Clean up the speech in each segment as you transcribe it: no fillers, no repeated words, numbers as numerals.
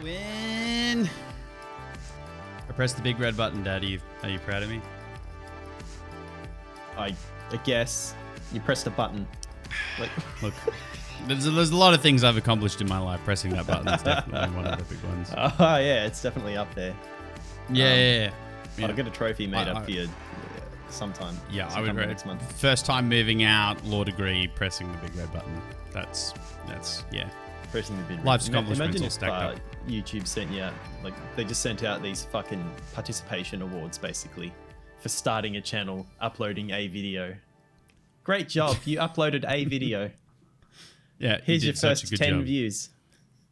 win. I pressed the big red button, Dad. Are you proud of me? I guess you pressed a button. Look, there's a lot of things I've accomplished in my life. Pressing that button is definitely one of the big ones. Oh yeah, it's definitely up there. Yeah. I'll get a trophy made up for you sometime. Yeah, I would sometime read next month. First time moving out, law degree, pressing the big red button. That's yeah. Pressing the big red. Life's accomplishments Imagine all if stacked up. YouTube sent you out, like they just sent out these fucking participation awards basically for starting a channel, uploading a video. Great job, you uploaded a video. Yeah, Here's you your did such a first good 10 job. views.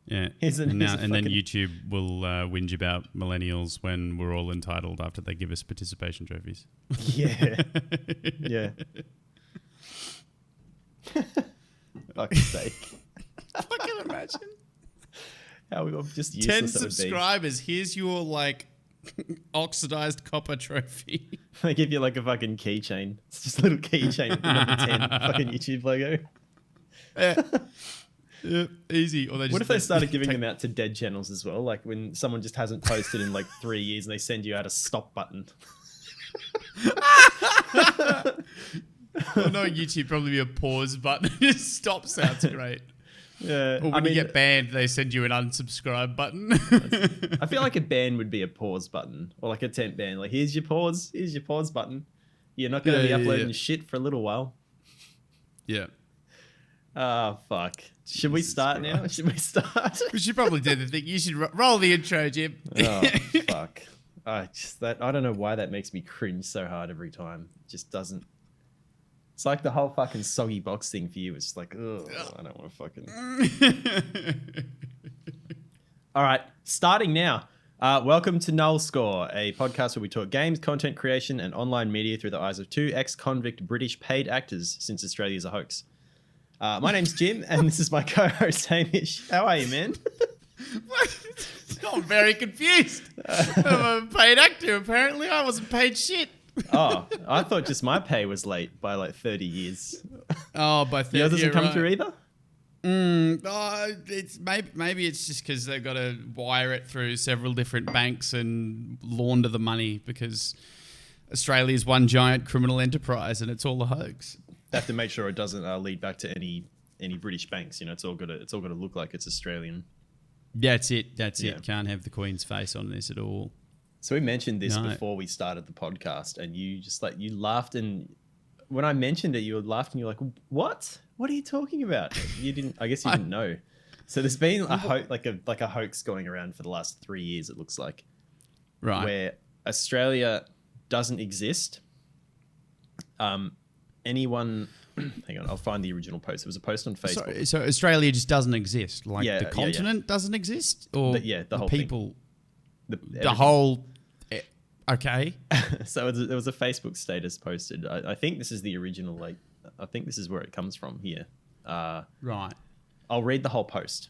Yeah, Here's and then fucking- YouTube will whinge about millennials when we're all entitled after they give us participation trophies. Yeah. Yeah. Fuck's sake. Fucking imagine. How just 10 useless it would be. subscribers. Here's your oxidized copper trophy. They give you like a fucking keychain. It's just a little keychain with the number 10 fucking YouTube logo. Yeah, easy. Or What if they started giving them out to dead channels as well? Like when someone just hasn't posted in like 3 years and they send you out a stop button. Well, no, YouTube probably be a pause button. Stop sounds great. Yeah. Or when you get banned, they send you an unsubscribe button. I feel like a ban would be a pause button or like a temp ban. Like here's your pause button. You're not going to be uploading shit for a little while. Yeah. Oh, fuck. Should we start now? Should we start? We should probably do the thing. You should roll the intro, Jim. Oh, fuck. I don't know why that makes me cringe so hard every time. It just doesn't. It's like the whole fucking soggy box thing for you. It's like, ugh, I don't want to fucking. All right, starting now. Welcome to NULLSCORE, a podcast where we talk games, content creation, and online media through the eyes of two ex-convict British paid actors since Australia's a hoax. My name's Jim, and this is my co-host Hamish. How are you, man? I'm very confused. I'm a paid actor, apparently. I wasn't paid shit. Oh, I thought just my pay was late by like 30 years. Oh, by 30 Yours doesn't come through either? It's maybe it's just because they've got to wire it through several different banks and launder the money because Australia's one giant criminal enterprise and it's all a hoax. They have to make sure it doesn't lead back to any British banks. You know, it's all got to look like it's Australian. That's it. That's Yeah. it. Can't have the Queen's face on this at all. So we mentioned this before we started the podcast, and you just you laughed, and when I mentioned it, you laughed, and you're like, "What? What are you talking about?" You didn't. I guess you didn't know. So there's been a hoax going around for the last 3 years. It looks like, Right. where Australia doesn't exist. Anyone? Hang on, I'll find the original post. It was a post on Facebook. So Australia just doesn't exist. Like Yeah, the yeah, continent doesn't exist, or the whole thing. people, The whole. Okay. So there was a Facebook status posted. I think this is the original. I think this is where it comes from here. Right. I'll read the whole post,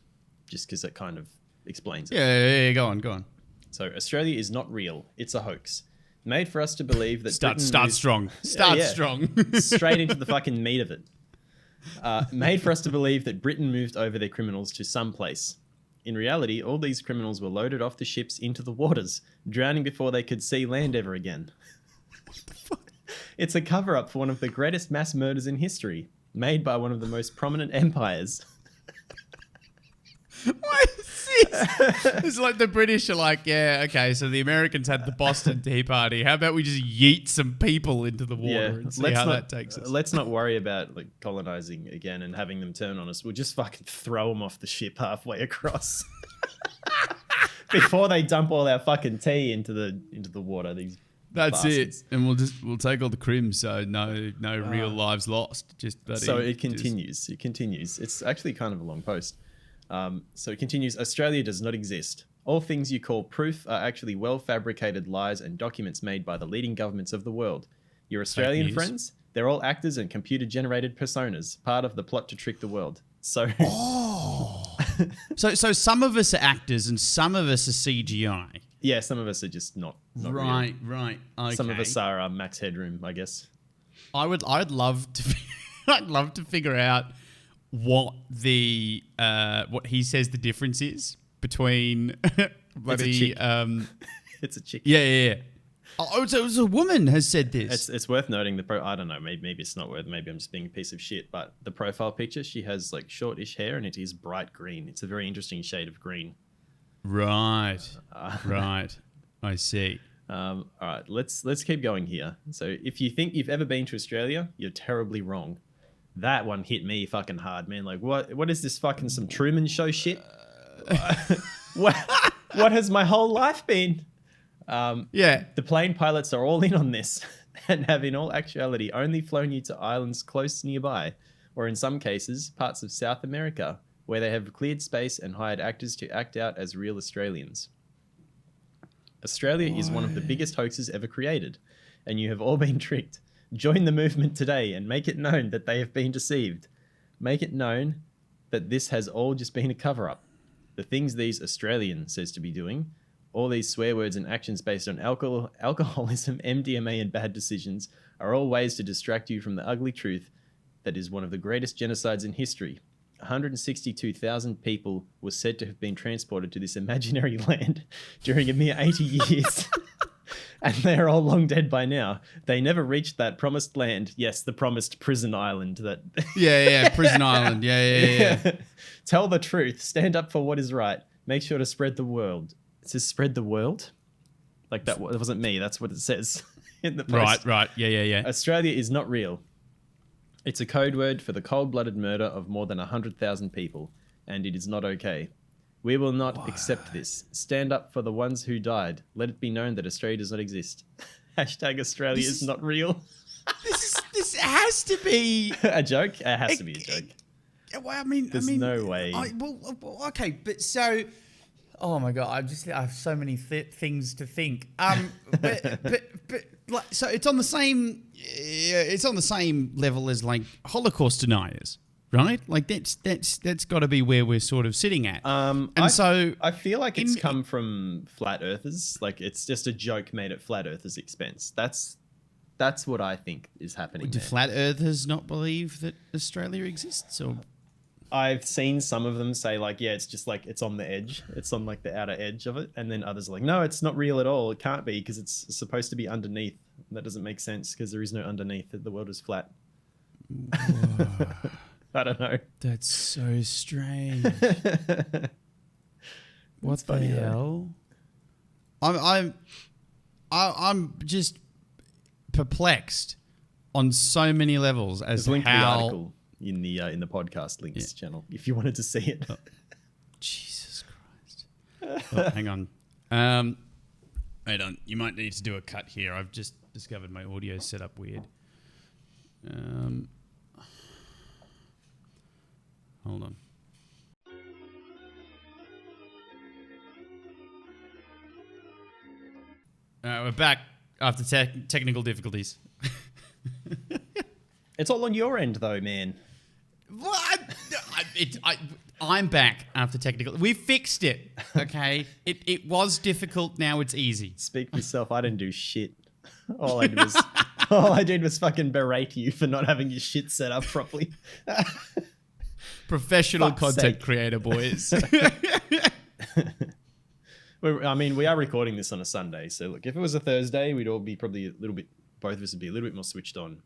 just because it kind of explains it. Yeah. Go on. So Australia is not real. It's a hoax, made for us to believe that Start Britain moved strong. Start Yeah. strong. straight into the fucking meat of it. Made for us to believe that Britain moved over their criminals to some place. In reality, all these criminals were loaded off the ships into the waters, drowning before they could see land ever again. What the fuck? It's a cover-up for one of the greatest mass murders in history, made by one of the most prominent empires. What is this? It's like the British are like, yeah, okay, so the Americans had the Boston Tea Party. How about we just yeet some people into the water and see how that takes us? Let's not worry about colonizing again and having them turn on us. We'll just fucking throw them off the ship halfway across. Before they dump all our fucking tea into the water. That's bastards. it. And we'll take all the crims, so no real lives lost. Just bloody, So it continues. It continues. It's actually kind of a long post. So it continues. Australia does not exist. All things you call proof are actually well-fabricated lies and documents made by the leading governments of the world. Your Australian news. friends, they're all actors and computer-generated personas, part of the plot to trick the world. So, so some of us are actors and some of us are CGI. yeah, some of us are just not real. Right. Okay. Some of us are Max Headroom, I guess. I'd love to I'd love to figure out what he says the difference is between bloody. chick. It's a chick. Yeah. Oh, so it was a woman has said this. It's worth noting I don't know, maybe it's not worth. Maybe I'm just being a piece of shit. But the profile picture, she has like shortish hair, and it is bright green. It's a very interesting shade of green. Right. Right. I see. All right, let's keep going here. So if you think you've ever been to Australia, you're terribly wrong. That one hit me fucking hard, man. Like, what is this fucking some Truman Show shit? what has my whole life been? Yeah. The plane pilots are all in on this and have in all actuality only flown you to islands close nearby, or in some cases, parts of South America, where they have cleared space and hired actors to act out as real Australians. Australia is one of the biggest hoaxes ever created, and you have all been tricked. Join the movement today and make it known that they have been deceived. Make it known that this has all just been a cover-up. The things these Australians says to be doing, all these swear words and actions based on alcoholism, MDMA, and bad decisions, are all ways to distract you from the ugly truth that is one of the greatest genocides in history. 162,000 people were said to have been transported to this imaginary land during a mere 80 years. And they're all long dead by now. They never reached that promised land. Yes, the promised prison island. Prison island. Yeah. Tell the truth. Stand up for what is right. Make sure to spread the world. It says spread the world? Like that wasn't me. That's what it says in the post. Right. Yeah. Australia is not real. It's a code word for the cold-blooded murder of more than 100,000 people, and it is not okay. We will not accept this. Stand up for the ones who died. Let it be known that Australia does not exist. Hashtag Australia is not real. This has to be a joke? It has to be a joke. Well, There's no way. Okay, but so... Oh my God! I have so many things to think. But like, so it's on the same. It's on the same level as like Holocaust deniers, right? Like that's got to be where we're sort of sitting at. I feel like it's come from flat earthers. Like it's just a joke made at flat earthers' expense. That's what I think is happening. Do flat earthers not believe that Australia exists, or? I've seen some of them say like, yeah, it's just like it's on the edge. It's on like the outer edge of it. And then others are like, no, it's not real at all. It can't be because it's supposed to be underneath. That doesn't make sense because there is no underneath. The world is flat. I don't know. That's so strange. What the hell? I'm just perplexed on so many levels as to how... the article in the podcast links channel if you wanted to see it. Oh, Jesus Christ. Oh, hang on. Wait on. You might need to do a cut here. I've just discovered my audio set up weird. Hold on. We're back after technical difficulties. It's all on your end though, man. What? I'm back after technical. We fixed it, okay? It was difficult. Now it's easy. Speak for yourself. I didn't do shit. All I did was fucking berate you for not having your shit set up properly. Professional content creator, boys. We are recording this on a Sunday, so look, if it was a Thursday, we'd all be probably both of us would be a little bit more switched on.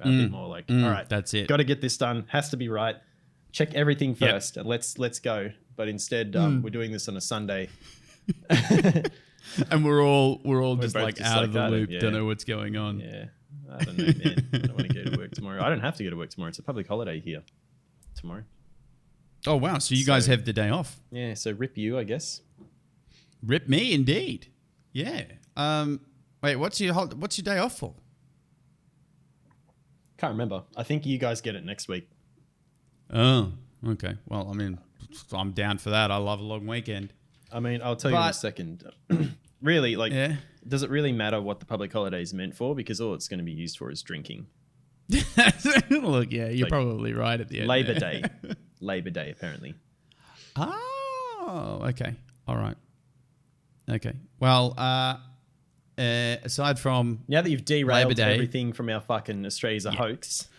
A bit more like, all right, that's it. Got to get this done. Has to be right. Check everything first, and let's go. But instead, we're doing this on a Sunday, and we're all just like out of the loop. Don't know what's going on. Yeah, I don't know, man. I don't want to go to work tomorrow. I don't have to go to work tomorrow. It's a public holiday here tomorrow. Oh wow! So you guys have the day off? Yeah. So rip you, I guess. Rip me, indeed. Yeah. Wait, what's your day off for? Can't remember. I think you guys get it next week. Oh, okay. Well, I mean, I'm down for that. I love a long weekend. I mean, I'll tell you in a second. Really, does it really matter what the public holiday is meant for? Because all it's going to be used for is drinking. Look, yeah, you're probably right at the end. Labor Day. Labor Day, apparently. Oh, okay. All right. Okay. Well, aside from now that you've derailed everything from our fucking Australia's a hoax,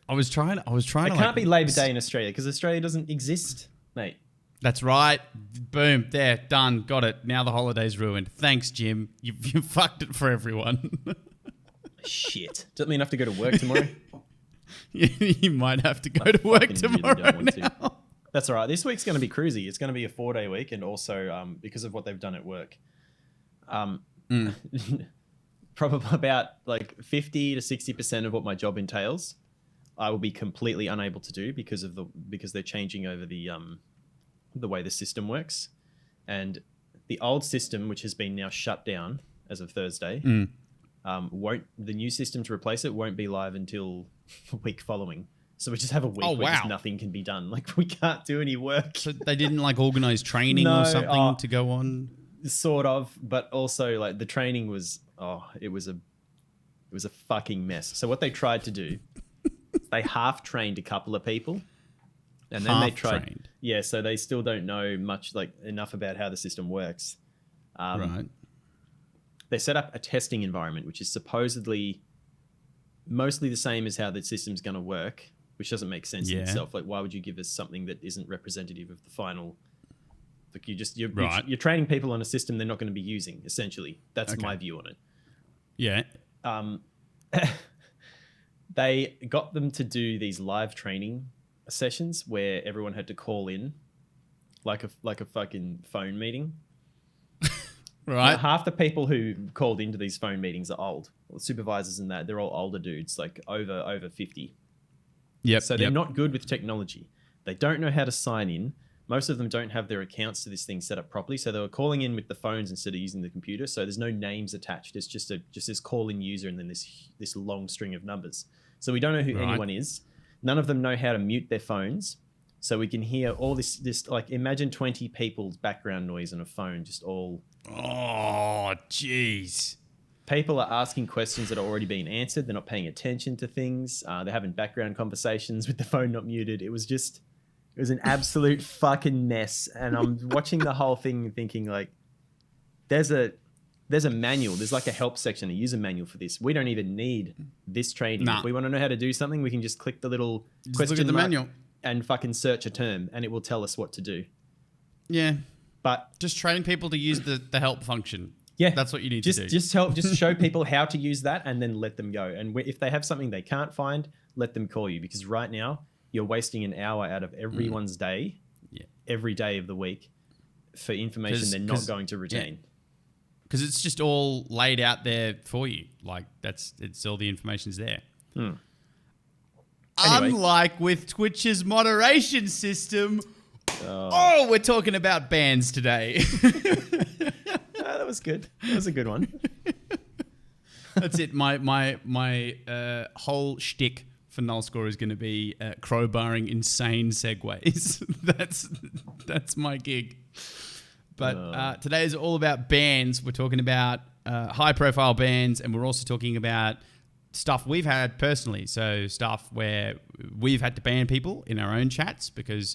I was trying. It can't be Labor Day in Australia because Australia doesn't exist, mate. That's right. Boom. There. Done. Got it. Now the holiday's ruined. Thanks, Jim. You fucked it for everyone. Shit. Does that mean I have to go to work tomorrow? You might have to go to work tomorrow now. That's all right. This week's going to be cruisy. It's going to be a 4-day week, and also because of what they've done at work. Probably about like 50 to 60% of what my job entails, I will be completely unable to do because they're changing over the way the system works, and the old system, which has been now shut down as of Thursday, the new system to replace it won't be live until the week following. So we just have a week where just nothing can be done. Like we can't do any work. So they didn't like organize training or something to go on. Sort of, but also like the training was it was a fucking mess. So what they tried to do, they half trained a couple of people, and then they tried. Yeah, so they still don't know much, like enough about how the system works. Right. They set up a testing environment, which is supposedly mostly the same as how the system's going to work, which doesn't make sense in itself. Like, why would you give us something that isn't representative of the final? Like, you're training people on a system they're not going to be using. Essentially, that's my view on it. Yeah. They got them to do these live training sessions where everyone had to call in, like a fucking phone meeting. Right. Now, half the people who called into these phone meetings are old. Well, supervisors and that, they're all older dudes, like over 50. Yep. So they're not good with technology. They don't know how to sign in. Most of them don't have their accounts to this thing set up properly. So they were calling in with the phones instead of using the computer. So there's no names attached. It's just this call-in user and then this long string of numbers. So we don't know who anyone is. None of them know how to mute their phones. So we can hear all this like, imagine 20 people's background noise on a phone, just all... Oh, jeez. People are asking questions that are already being answered. They're not paying attention to things. They're having background conversations with the phone not muted. It was an absolute fucking mess. And I'm watching the whole thing and thinking, like, there's a manual. There's like a help section, a user manual for this. We don't even need this training. If we want to know how to do something, we can just click the little question mark manual and fucking search a term, and it will tell us what to do. Yeah. But just training people to use the help function. Yeah. That's what you need to do. Just show people how to use that and then let them go. And if they have something they can't find, let them call you, because right now you're wasting an hour out of everyone's day, every day of the week, for information they're not going to retain. Because it's just all laid out there for you. Like it's all the information's there. Anyway. Unlike with Twitch's moderation system, we're talking about bans today. That was good. That was a good one. That's it. My whole shtick for NULLSCORE is going to be crowbarring insane segues. That's my gig. But today is all about bans. We're talking about high-profile bans, and we're also talking about stuff we've had personally. So stuff where we've had to ban people in our own chats because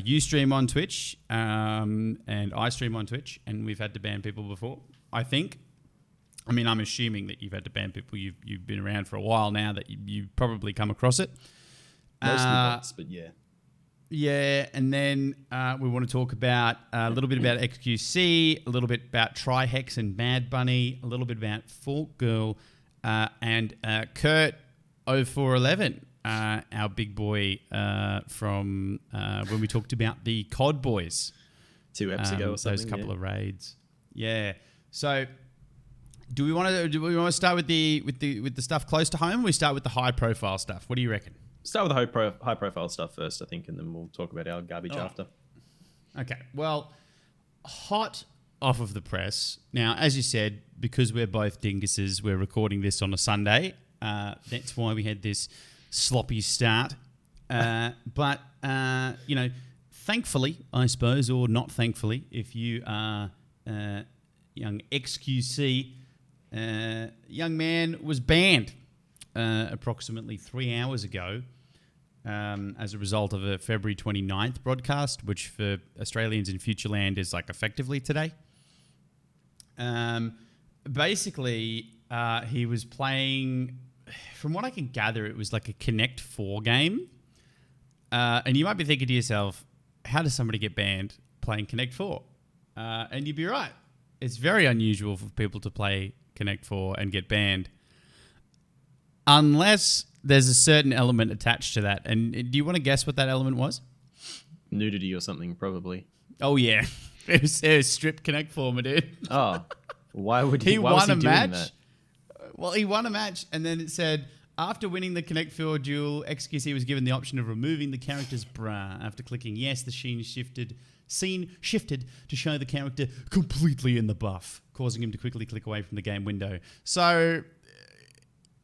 you stream on Twitch and I stream on Twitch, and we've had to ban people before, I think. I mean, I'm assuming that you've had to ban people. You've been around for a while now, that you've probably come across it. Mostly bots, but yeah. Yeah, and then we want to talk about a little bit about XQC, a little bit about Trihex and Mad Bunny, a little bit about Fork Girl, and Kurt 0411, our big boy from when we talked about the COD boys 2 eps ago or something. Those couple of raids. Yeah. So, do we want to start with the stuff close to home, or we start with the high profile stuff? What do you reckon? Start with the high profile stuff first, I think, and then we'll talk about our garbage after. Okay. Well, hot off of the press. Now, as you said, because we're both dinguses, we're recording this on a Sunday. That's why we had this sloppy start. But, thankfully, I suppose, or not thankfully, if you are young XQC, young man was banned approximately 3 hours ago as a result of a February 29th broadcast, which for Australians in Futureland is like effectively today. Basically, he was playing, from what I can gather, it was like a Connect 4 game. And you might be thinking to yourself, how does somebody get banned playing Connect 4? And you'd be right. It's very unusual for people to play Connect 4 and get banned. Unless there's a certain element attached to that. And do you want to guess what that element was? Nudity or something, probably. Oh, yeah. It was stripped Connect 4, my dude. Oh, why would he? He Why was won he a doing match. that? Well, he won a match, and then it said, after winning the Connect 4 duel, XQC was given the option of removing the character's bra. After clicking yes, the scene shifted to show the character completely in the buff, causing him to quickly click away from the game window. So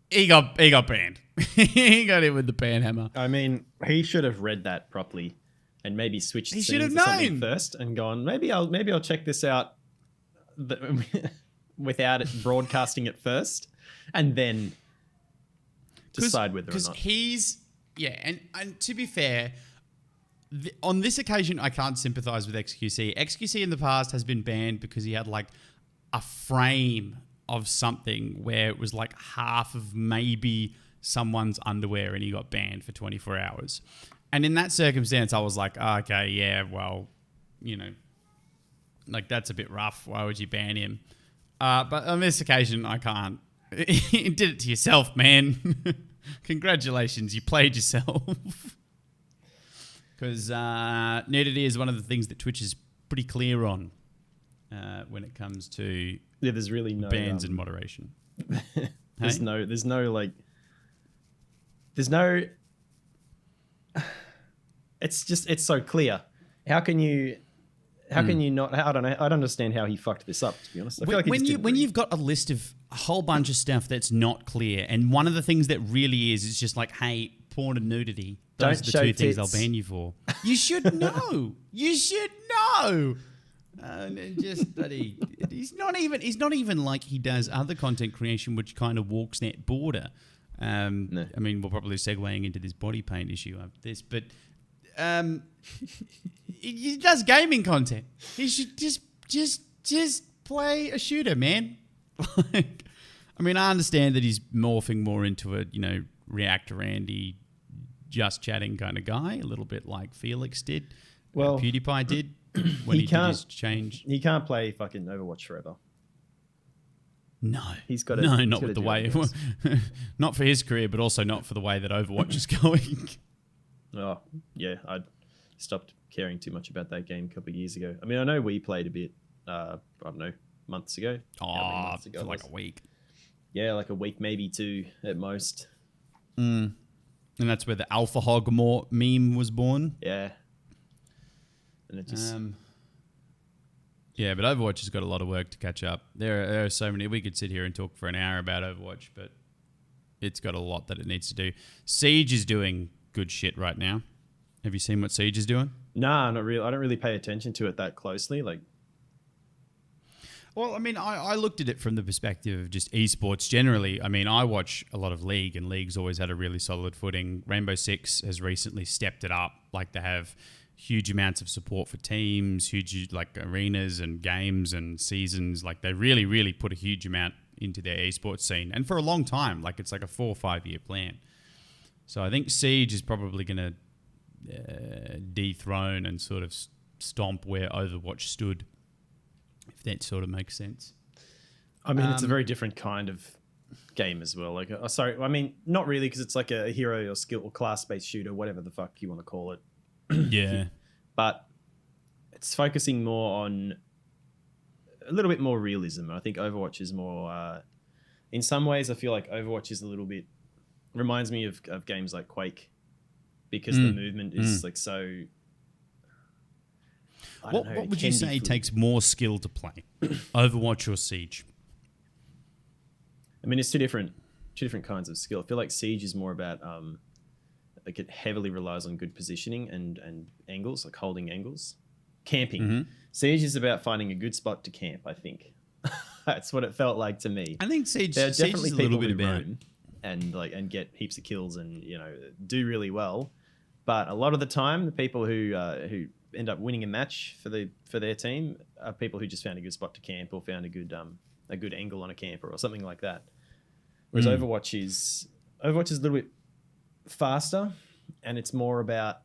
he got banned. He got hit with the banhammer. I mean, he should have read that properly and maybe switched He scenes should have to something known. first and gone, maybe I'll check this out without it broadcasting it first, and then decide whether or Because not. and to be fair, on this occasion, I can't sympathize with XQC. XQC in the past has been banned because he had like a frame of something where it was like half of maybe someone's underwear and he got banned for 24 hours. And in that circumstance, I was like, oh, okay, yeah, well, like that's a bit rough. Why would you ban him? But on this occasion, I can't. You did it to yourself, man. Congratulations, you played yourself. Because nudity is one of the things that Twitch is pretty clear on when it comes to There's really no bans and moderation. there's no. It's so clear. How can you not? I don't know. I don't understand how he fucked this up. To be honest, I feel like he just didn't when read. you've got a list of a whole bunch of stuff that's not clear, and one of the things that really is just like, hey, porn and nudity. Those Don't are the show two things tits. I'll ban you for. You should know. You should know. And just bloody, he's not even like he does other content creation, which kind of walks that border. No. I mean, we're probably segueing into this body paint issue after this, but he does gaming content. He should just play a shooter, man. Like, I mean, I understand that he's morphing more into a reactor Andy, just chatting kind of guy, a little bit like Felix did. Well, PewDiePie did when he did his change. He can't play fucking Overwatch forever. No, He's got to. no, not with the way, not for his career, but also not for the way that Overwatch is going. Oh yeah, I stopped caring too much about that game a couple of years ago. I mean, I know we played a bit. I don't know, months ago. How many months ago For it like was? a week. Yeah, like a week, maybe two at most. And that's where the Alpha Hog meme was born. Yeah. And it just Yeah, but Overwatch has got a lot of work to catch up. There are so many. We could sit here and talk for an hour about Overwatch, but it's got a lot that it needs to do. Siege is doing good shit right now. Have you seen what Siege is doing? Nah, not really. I don't really pay attention to it that closely. Like, Well, I mean, I looked at it from the perspective of just esports generally. I mean, I watch a lot of League, and League's always had a really solid footing. Rainbow Six has recently stepped it up. Like, they have huge amounts of support for teams, huge like arenas and games and seasons. Like, they really, really put a huge amount into their esports scene, and for a long time. Like, it's like a 4 or 5 year plan. So I think Siege is probably going to dethrone and sort of stomp where Overwatch stood, if that sort of makes sense. I mean, it's a very different kind of game as well. Like, sorry, I mean, not really, because it's like a hero or skill or class-based shooter, whatever the fuck you want to call it. Yeah. But it's focusing more on a little bit more realism. I think Overwatch is more. In some ways, I feel like Overwatch is a little bit reminds me of games like Quake, because the movement is like so. What would you say takes more skill to play, Overwatch or Siege? I mean, it's two different kinds of skill. I feel like Siege is more about like it heavily relies on good positioning and angles, like holding angles, camping. Siege is about finding a good spot to camp. I think that's what it felt like to me. I think Siege, There are Siege definitely is a people little bit who about. roam and get heaps of kills and do really well, but a lot of the time the people who end up winning a match for their team are people who just found a good spot to camp or found a good angle on a camper or something like that. Whereas Overwatch is a little bit faster, and it's more about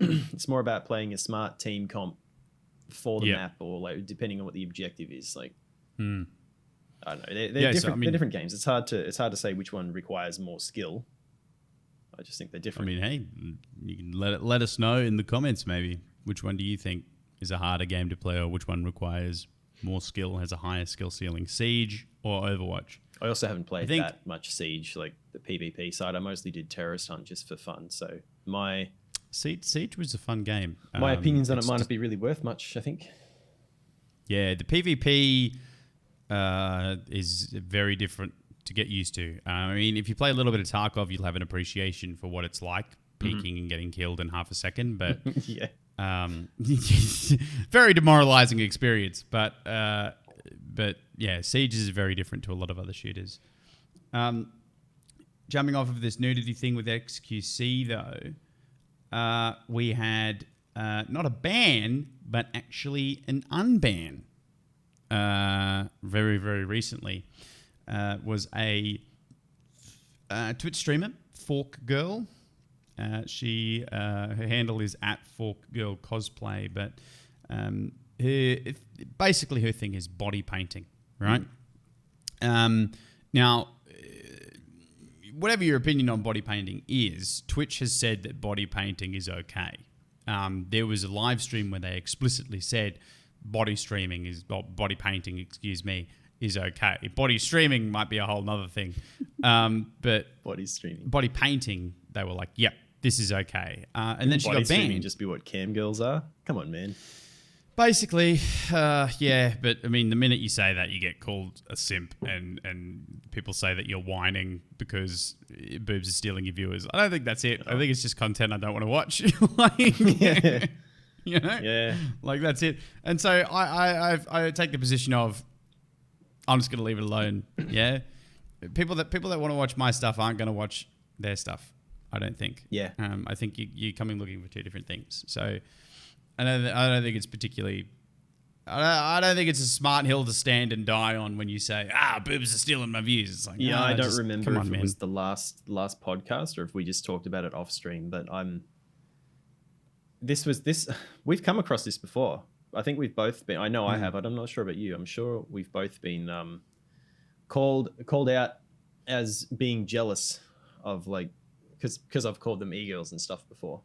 it's more about playing a smart team comp for the Yeah. map, or like depending on what the objective is. Like, Hmm. I don't know. They're Yeah, so, different. I mean- they're different games. It's hard to say which one requires more skill. I just think they're I different. mean, hey, you can let us know in the comments maybe which one do you think is a harder game to play, or which one requires more skill, has a higher skill ceiling, Siege or Overwatch? I also haven't played think- that much Siege, like the PvP side. I mostly did Terrorist Hunt just for fun. So my Siege was a fun game. opinions on it it's might just- not be really worth much, I think. Yeah, the PvP is very different to get used to. I mean, if you play a little bit of Tarkov, you'll have an appreciation for what it's like peeking and getting killed in half a second. But Yeah. very demoralizing experience. But yeah, Siege is very different to a lot of other shooters. Jumping off of this nudity thing with XQC though, we had not a ban, but actually an unban. Very, very recently, was a Twitch streamer, Fork Girl. Her handle is @ForkGirlCosplay, but basically her thing is body painting, right? Now, whatever your opinion on body painting is, Twitch has said that body painting is okay. There was a live stream where they explicitly said body painting, is okay. Body streaming might be a whole nother thing. But Body streaming. body painting, they were like, yep, this is okay. And then she Body got streaming banned. just be what cam girls are? Come on, man. Basically, yeah, but I mean, the minute you say that, you get called a simp, and people say that you're whining because boobs are stealing your viewers. I don't think that's it. I think it's just content I don't want to watch. Yeah. You know? Yeah. Like, that's it. And so I take the position of, I'm just going to leave it alone. Yeah. People that want to watch my stuff aren't going to watch their stuff, I don't think. Yeah. I think you're coming looking for two different things. So I don't think it's particularly... I don't think it's a smart hill to stand and die on when you say, boobs are stealing my views. It's like, Yeah, I don't remember come if on, it man. was the last podcast or if we just talked about it off stream, but we've come across this before. I think we've both been, I know I have, but I'm not sure about you. I'm sure we've both been called out as being jealous of, like, because I've called them e-girls and stuff before.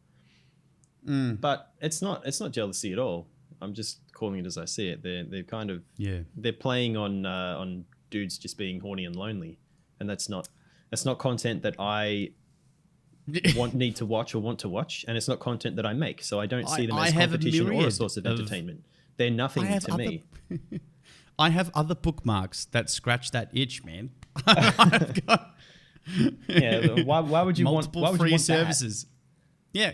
But it's not jealousy at all. I'm just calling it as I see it. They're kind of they're playing on dudes just being horny and lonely, and that's not content that I need to watch or want to watch, and it's not content that I make, so I don't see them as competition or a source of entertainment. They're nothing to me. I have other bookmarks that scratch that itch, man. I've got Yeah, why would you want multiple free services? Yeah.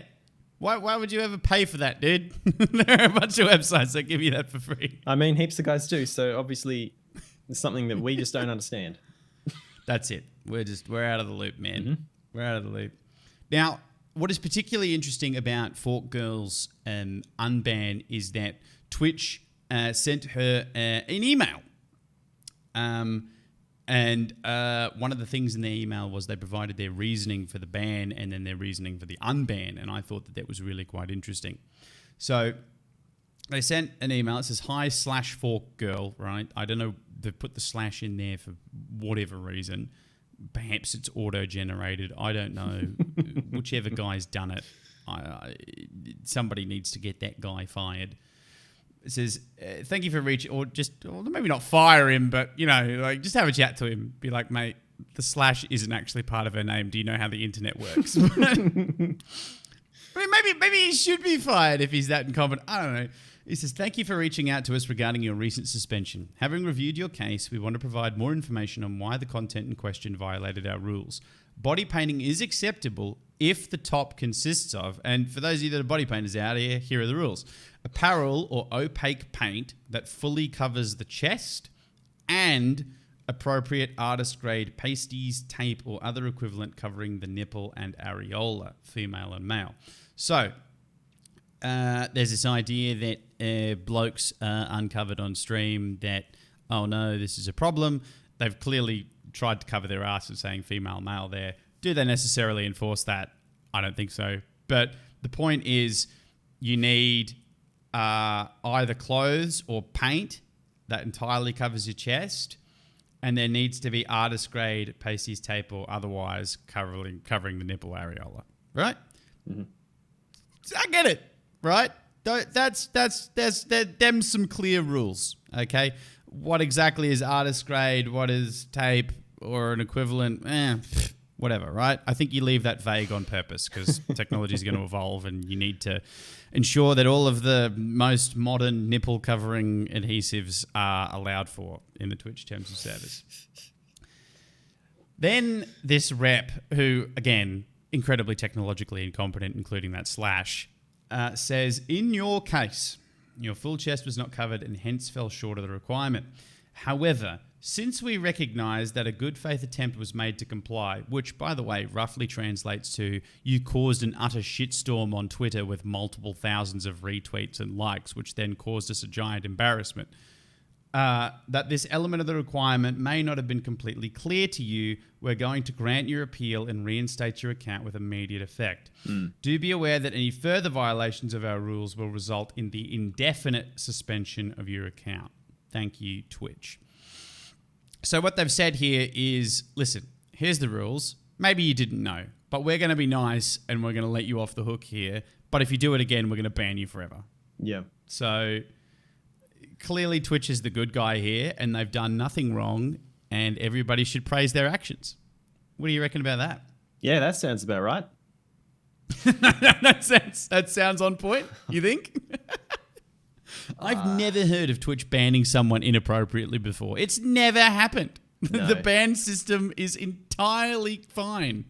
Why would you ever pay for that, dude? There are a bunch of websites that give you that for free. I mean, heaps of guys do. So obviously, it's something that we just don't understand. That's it. We're out of the loop, man. We're out of the loop. Now, what is particularly interesting about Fork Girl's unban is that Twitch sent her an email. And one of the things in their email was they provided their reasoning for the ban and then their reasoning for the unban. And I thought that was really quite interesting. So they sent an email. It says, hi/Fork Girl, right? I don't know. They've put the slash in there for whatever reason. Perhaps it's auto-generated. I don't know. Whichever guy's done it, somebody needs to get that guy fired. It says, thank you for reaching, or maybe not fire him, but, just have a chat to him. Be like, mate, the slash isn't actually part of her name. Do you know how the internet works? I mean, maybe he should be fired if he's that incompetent. I don't know. He says, thank you for reaching out to us regarding your recent suspension. Having reviewed your case, we want to provide more information on why the content in question violated our rules. Body painting is acceptable if the top consists of, and for those of you that are body painters out here, here are the rules. Apparel or opaque paint that fully covers the chest and appropriate artist grade pasties, tape, or other equivalent covering the nipple and areola, female and male. So, there's this idea that blokes are uncovered on stream that, oh no, this is a problem. They've clearly tried to cover their ass with saying female, male there. Do they necessarily enforce that? I don't think so. But The point is you need either clothes or paint that entirely covers your chest, and there needs to be artist grade pasties tape or otherwise covering the nipple areola, right? Mm-hmm. I get it, right? That's them some clear rules, okay? What exactly is artist grade? What is tape or an equivalent? Whatever, right? I think you leave that vague on purpose because technology is going to evolve, and you need to ensure that all of the most modern nipple covering adhesives are allowed for in the Twitch terms of service. Then this rep, who, again, incredibly technologically incompetent, including that slash, says, in your case, your full chest was not covered and hence fell short of the requirement. However, since we recognise that a good faith attempt was made to comply, which, by the way, roughly translates to you caused an utter shitstorm on Twitter with multiple thousands of retweets and likes, which then caused us a giant embarrassment, that this element of the requirement may not have been completely clear to you, we're going to grant your appeal and reinstate your account with immediate effect. Do be aware that any further violations of our rules will result in the indefinite suspension of your account. Thank you, Twitch. So what they've said here is, listen, here's the rules. Maybe you didn't know, but we're going to be nice and we're going to let you off the hook here. But if you do it again, we're going to ban you forever. Yeah. So clearly Twitch is the good guy here and they've done nothing wrong and everybody should praise their actions. What do you reckon about that? Yeah, that sounds about right. that sounds on point, you think? I've never heard of Twitch banning someone inappropriately before. It's never happened. No. The ban system is entirely fine.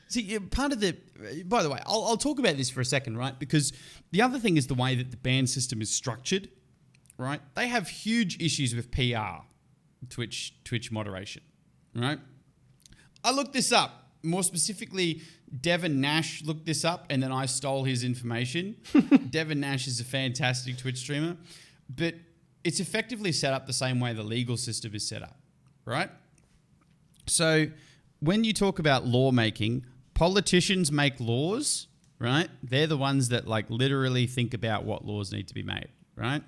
See, part of the... By the way, I'll talk about this for a second, right? Because the other thing is the way that the ban system is structured, right? They have huge issues with PR, Twitch moderation, right? I looked this up. More specifically, Devin Nash looked this up and then I stole his information. Devin Nash is a fantastic Twitch streamer, but it's effectively set up the same way the legal system is set up, right? So when you talk about lawmaking, politicians make laws, right? They're the ones that like literally think about what laws need to be made, right?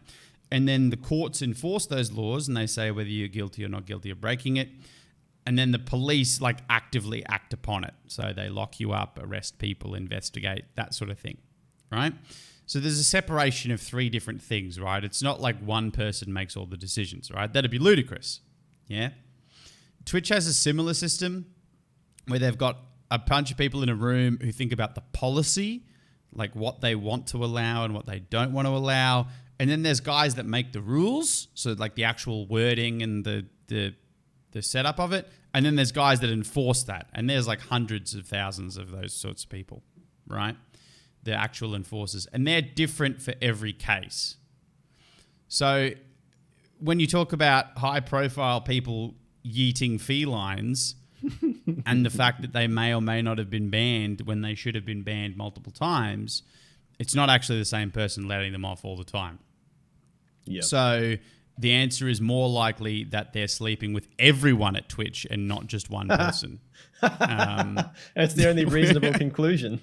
And then the courts enforce those laws and they say whether you're guilty or not guilty of breaking it. And then the police like actively act upon it. So they lock you up, arrest people, investigate, that sort of thing, right? So there's a separation of three different things, right? It's not like one person makes all the decisions, right? That'd be ludicrous, yeah? Twitch has a similar system where they've got a bunch of people in a room who think about the policy, like what they want to allow and what they don't want to allow. And then there's guys that make the rules, so like the actual wording and the setup of it, and then there's guys that enforce that, and there's like hundreds of thousands of those sorts of people, right? The actual enforcers, and they're different for every case. So when you talk about high-profile people yeeting felines and the fact that they may or may not have been banned when they should have been banned multiple times, it's not actually the same person letting them off all the time. Yeah. So the answer is more likely that they're sleeping with everyone at Twitch and not just one person. That's the only reasonable conclusion.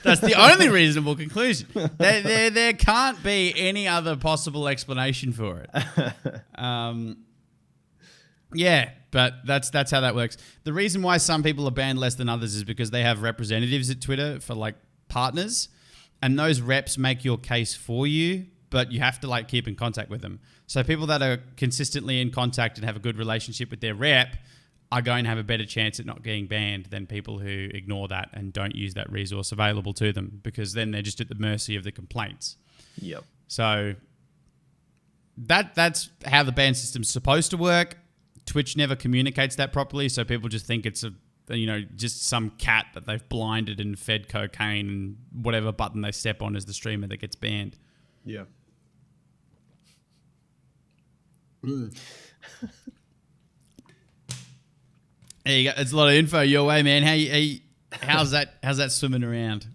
That's the only reasonable conclusion. There can't be any other possible explanation for it. Yeah, but that's how that works. The reason why some people are banned less than others is because they have representatives at Twitter for like partners, and those reps make your case for you, but you have to like keep in contact with them. So people that are consistently in contact and have a good relationship with their rep are going to have a better chance at not getting banned than people who ignore that and don't use that resource available to them, because then they're just at the mercy of the complaints. Yep. So that's how the ban system's supposed to work. Twitch never communicates that properly, so people just think it's just some cat that they've blinded and fed cocaine, and whatever button they step on is the streamer that gets banned. Yeah. There you go. It's a lot of info your way, man. How's that swimming around?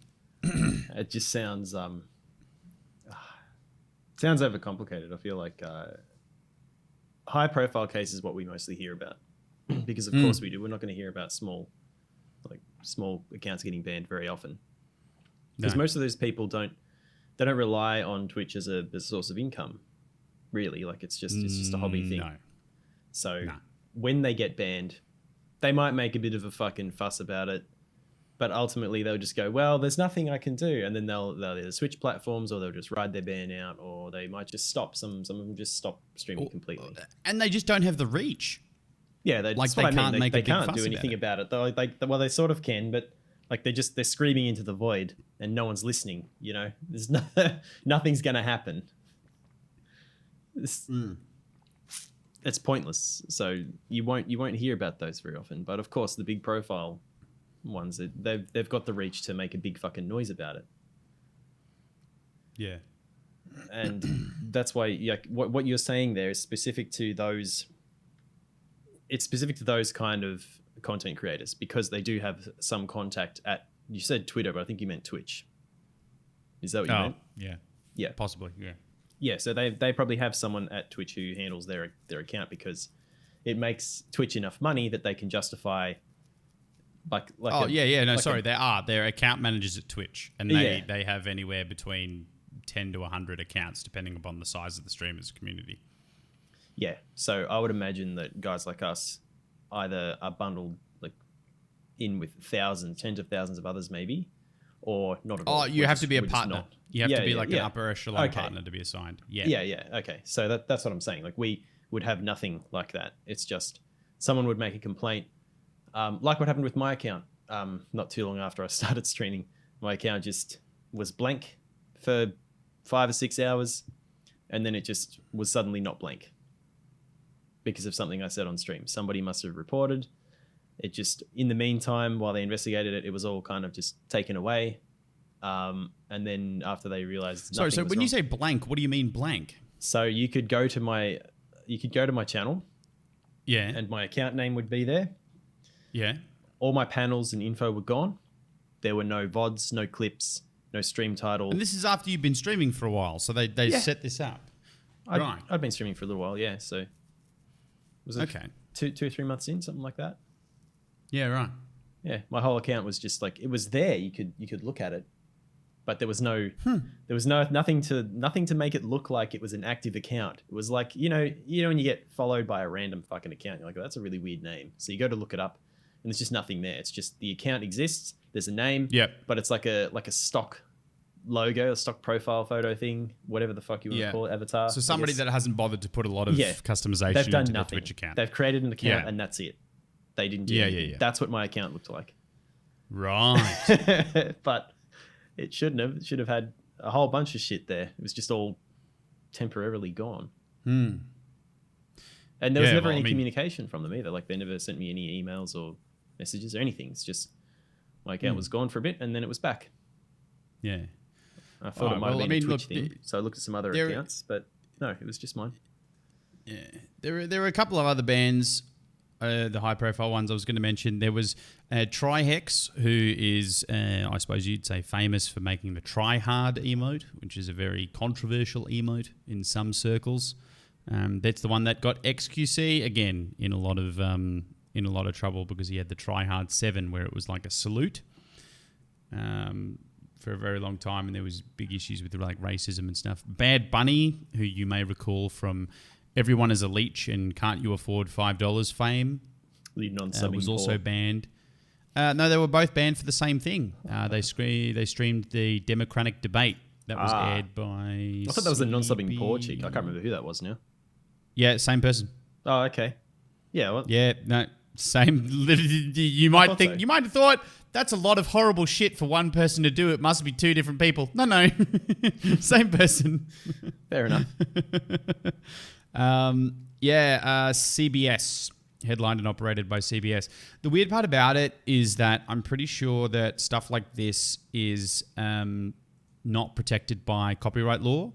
It just sounds overcomplicated. I feel like high profile cases is what we mostly hear about, because of course we do. We're not going to hear about small, like small accounts getting banned very often. Because No. most of those people don't rely on Twitch as a source of income, really. Like it's just a hobby thing. No. So No. when they get banned, they might make a bit of a fucking fuss about it, but ultimately they'll just go, well, there's nothing I can do, and then they'll either switch platforms or they'll just ride their ban out, or they might just stop. Some of them just stop streaming completely. And they just don't have the reach. Yeah, Like, that's they what I mean. can't make a they big can't fuss do about anything it. about it. Well, they sort of can, but like they're screaming into the void, and no one's listening. You know, there's nothing's gonna happen. It's pointless. So you won't hear about those very often. But of course, the big profile ones, they've got the reach to make a big fucking noise about it. Yeah. And that's why, like, what you're saying there is specific to those. It's specific to those kind of content creators because they do have some contact at. You said Twitter, but I think you meant Twitch. Is that what you meant? Yeah. Yeah. Possibly, yeah. Yeah, so they probably have someone at Twitch who handles their account because it makes Twitch enough money that they can justify They're account managers at Twitch, and they have anywhere between 10 to 100 accounts depending upon the size of the streamers community. Yeah, so I would imagine that guys like us either are bundled like in with thousands, tens of thousands of others maybe, or not at all. You have to be a partner. Not. You have to be an upper echelon partner to be assigned. Yeah. Yeah. Okay. So that's what I'm saying. Like we would have nothing like that. It's just someone would make a complaint, like what happened with my account. Not too long after I started streaming, my account just was blank for 5 or 6 hours, and then it just was suddenly not blank because of something I said on stream. Somebody must have reported. It just, in the meantime, while they investigated it, it was all kind of just taken away. And then after they realized, so when you say blank, what do you mean blank? So you could go to my channel, yeah, and my account name would be there. Yeah, all my panels and info were gone. There were no VODs, no clips, no stream title. And this is after you've been streaming for a while, so they set this up. I'd been streaming for a little while, yeah. So was it okay, 2 or 3 months in, something like that? Yeah, right. Yeah, my whole account was just like, it was there. You could look at it. But there was nothing to make it look like it was an active account. It was like, you know when you get followed by a random fucking account, you're like, oh, that's a really weird name. So you go to look it up, and there's just nothing there. It's just the account exists. There's a name. Yep. But it's like a stock logo, a stock profile photo thing, whatever the fuck you want to call it, avatar. So somebody that hasn't bothered to put a lot of customization they've done into nothing. their Twitch account. They've created an account and that's it. They didn't do anything. Yeah. That's what my account looked like. Right. But it shouldn't have. It should have had a whole bunch of shit there. It was just all temporarily gone. And there was never any communication from them either. Like they never sent me any emails or messages or anything. It's just my account was gone for a bit and then it was back. Yeah. I thought it might have been a Twitch thing. So I looked at some other accounts, but no, it was just mine. Yeah. There were a couple of other bands, the high-profile ones I was going to mention. There was Trihex, who is, I suppose you'd say, famous for making the try-hard emote, which is a very controversial emote in some circles. That's the one that got XQC again in a lot of trouble because he had the try-hard 7, where it was like a salute for a very long time, and there was big issues with like racism and stuff. Bad Bunny, who you may recall from Everyone is a Leech and Can't You Afford $5 fame, was also banned. No, they were both banned for the same thing. They streamed the Democratic debate that was aired by... I thought that was a non-subbing poor chick. I can't remember who that was now. Yeah, same person. Oh, okay. Yeah. Well, yeah, no, same. You might think... So. You might have thought, that's a lot of horrible shit for one person to do. It must be 2 different people. No. Same person. Fair enough. CBS, headlined and operated by CBS. The weird part about it is that I'm pretty sure that stuff like this is not protected by copyright law.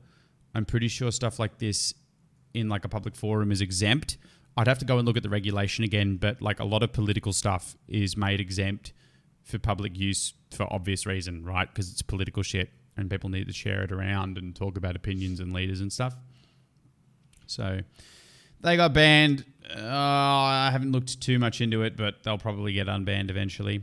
I'm pretty sure stuff like this in like a public forum is exempt. I'd have to go and look at the regulation again, but like a lot of political stuff is made exempt for public use for obvious reason, right? Because it's political shit and people need to share it around and talk about opinions and leaders and stuff. So they got banned. I haven't looked too much into it, but they'll probably get unbanned eventually.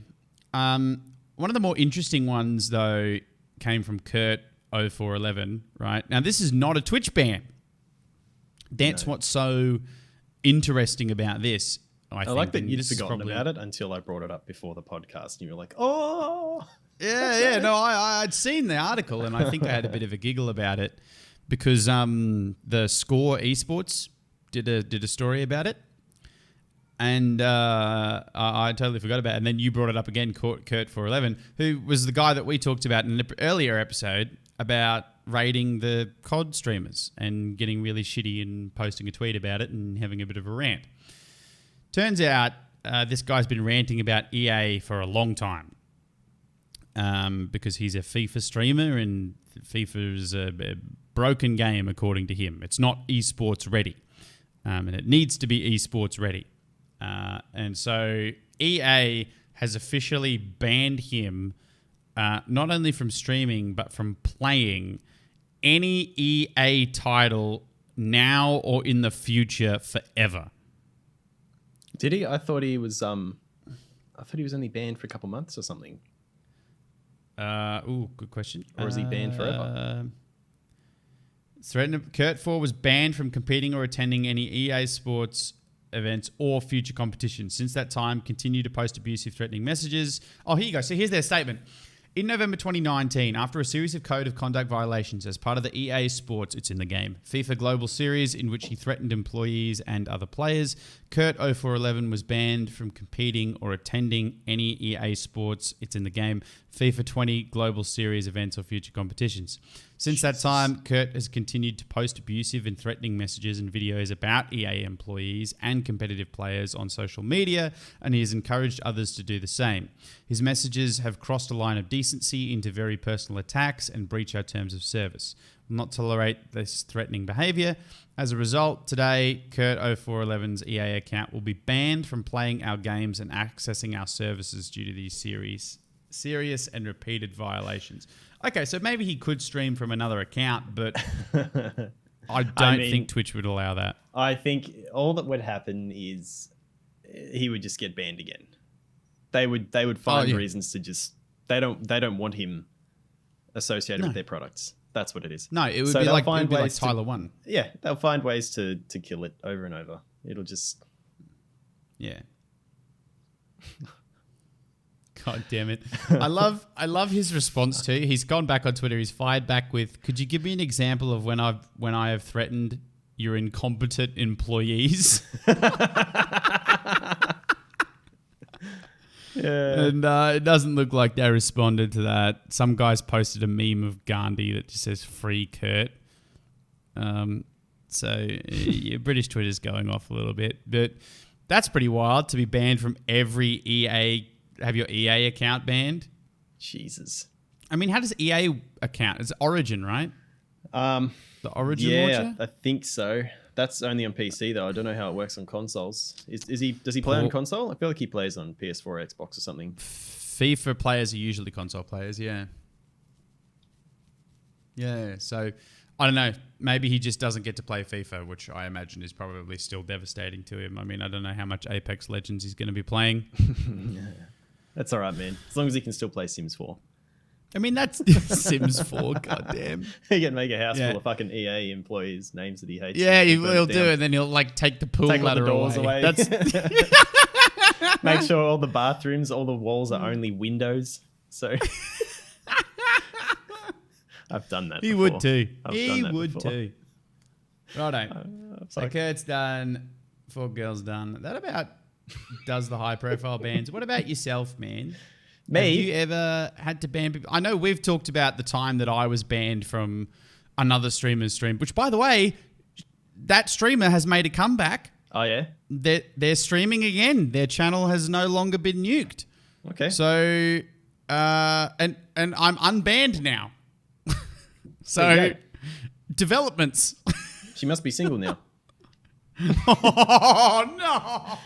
One of the more interesting ones, though, came from Kurt0411, right? Now, this is not a Twitch ban. That's what's so interesting about this, I think. Like that you'd forgotten about it until I brought it up before the podcast, and you were like, oh... Yeah. No, I'd seen the article, and I think I had a bit of a giggle about it because the Score Esports did a story about it, and I totally forgot about it. And then you brought it up again, Kurt411, who was the guy that we talked about in an earlier episode about rating the COD streamers and getting really shitty and posting a tweet about it and having a bit of a rant. Turns out this guy's been ranting about EA for a long time. Because he's a FIFA streamer and FIFA is a broken game according to him. It's not esports ready, and it needs to be esports ready. And so EA has officially banned him not only from streaming but from playing any EA title now or in the future forever. Did he? I thought he was only banned for a couple months or something. Good question. Or is he banned forever? Kurt4 was banned from competing or attending any EA Sports events or future competitions. Since that time, continued to post abusive, threatening messages. Oh, here you go. So here's their statement. In November 2019, after a series of code of conduct violations as part of the EA Sports, it's in the game, FIFA Global Series in which he threatened employees and other players, Kurt0411 was banned from competing or attending any EA Sports, it's in the game, FIFA 20 Global Series events or future competitions. Since that time, Kurt has continued to post abusive and threatening messages and videos about EA employees and competitive players on social media, and he has encouraged others to do the same. His messages have crossed a line of decency into very personal attacks and breach our terms of service. We'll not tolerate this threatening behaviour. As a result, today, Kurt0411's EA account will be banned from playing our games and accessing our services due to these serious and repeated violations. Okay, so maybe he could stream from another account, but I don't think Twitch would allow that. I think all that would happen is he would just get banned again. They would find reasons to just they don't want him associated with their products. That's what it is. No, it would be like Tyler 1. Yeah, they'll find ways to kill it over and over. It'll just God damn it. I love his response too. He's gone back on Twitter. He's fired back with, could you give me an example of when I have threatened your incompetent employees? Yeah. And it doesn't look like they responded to that. Some guys posted a meme of Gandhi that just says free Kurt. So British Twitter's going off a little bit. But that's pretty wild to be banned from every EA, have your EA account banned. Jesus. I mean, how does EA account? It's Origin, right? The Origin launcher? I think so. That's only on PC though. I don't know how it works on consoles. Does he play on console? I feel like he plays on PS4, Xbox or something. FIFA players are usually console players, yeah. Yeah, so I don't know. Maybe he just doesn't get to play FIFA, which I imagine is probably still devastating to him. I mean, I don't know how much Apex Legends he's going to be playing. That's all right, man. As long as he can still play Sims 4. I mean, that's Sims 4, goddamn. He can make a house full of fucking EA employees' names that he hates. Yeah, he'll do, and then he'll like take the pool ladder the doors away. That's make sure all the bathrooms, all the walls are only windows. So I've done that. He before. would too. I've He done that would before. too. Righto. So Kurt's done. 4 girls done. That about does the high profile bans. What about yourself, man? Me? Have you ever had to ban people? I know we've talked about the time that I was banned from another streamer's stream, which, by the way, that streamer has made a comeback. Oh, yeah? They're streaming again. Their channel has no longer been nuked. Okay. So, and I'm unbanned now. So, developments. She must be single now. Oh, no.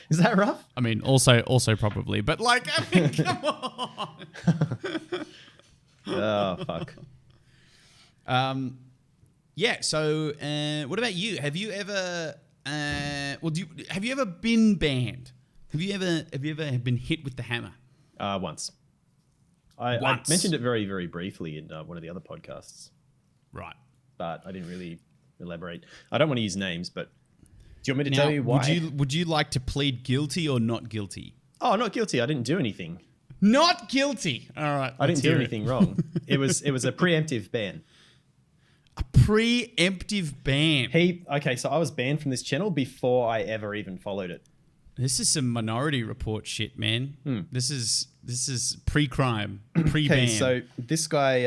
Is that rough? I mean, also probably, but like, I mean, come on. Oh, fuck. Yeah. So, what about you? Have you ever? Have you ever been banned? Have you ever been hit with the hammer? Once. I mentioned it very, very briefly in one of the other podcasts. Right. But I didn't really elaborate. I don't want to use names, but do you want me to tell you why? Would you like to plead guilty or not guilty? Oh, not guilty. I didn't do anything. Not guilty. All right. I didn't do anything wrong. It was a preemptive ban. A preemptive ban. Okay, so I was banned from this channel before I ever even followed it. This is some Minority Report shit, man. This is pre-crime, pre-ban. Okay, so this guy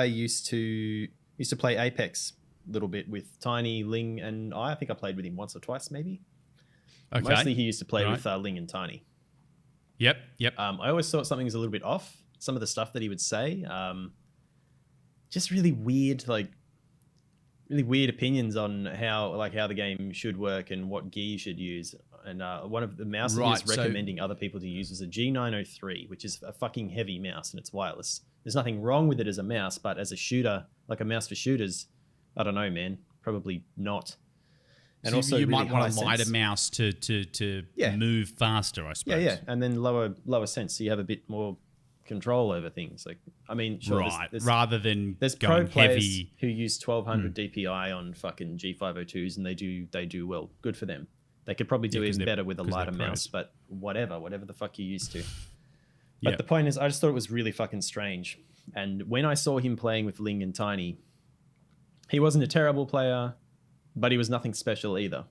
used to play Apex a little bit with Tiny, Ling, and I think I played with him once or twice, maybe. Okay. Mostly he used to play with Ling and Tiny. Yep. I always thought something was a little bit off. Some of the stuff that he would say, just really weird opinions on how the game should work and what gear you should use. And one of the mouses he was recommending other people to use was a G903, which is a fucking heavy mouse and it's wireless. There's nothing wrong with it as a mouse, but as a shooter, like a mouse for shooters, I don't know, man. Probably not. And so also you really might want a lighter mouse to move faster, I suppose. Yeah, and then lower sense, so you have a bit more control over things. Like, I mean, sure, right, rather than there's going pro players heavy who use 1200 DPI on fucking G502s, and they do well. Good for them. They could probably do even better with a lighter mouse, but whatever the fuck you used to. But the point is, I just thought it was really fucking strange. And when I saw him playing with Ling and Tiny, he wasn't a terrible player, but he was nothing special either.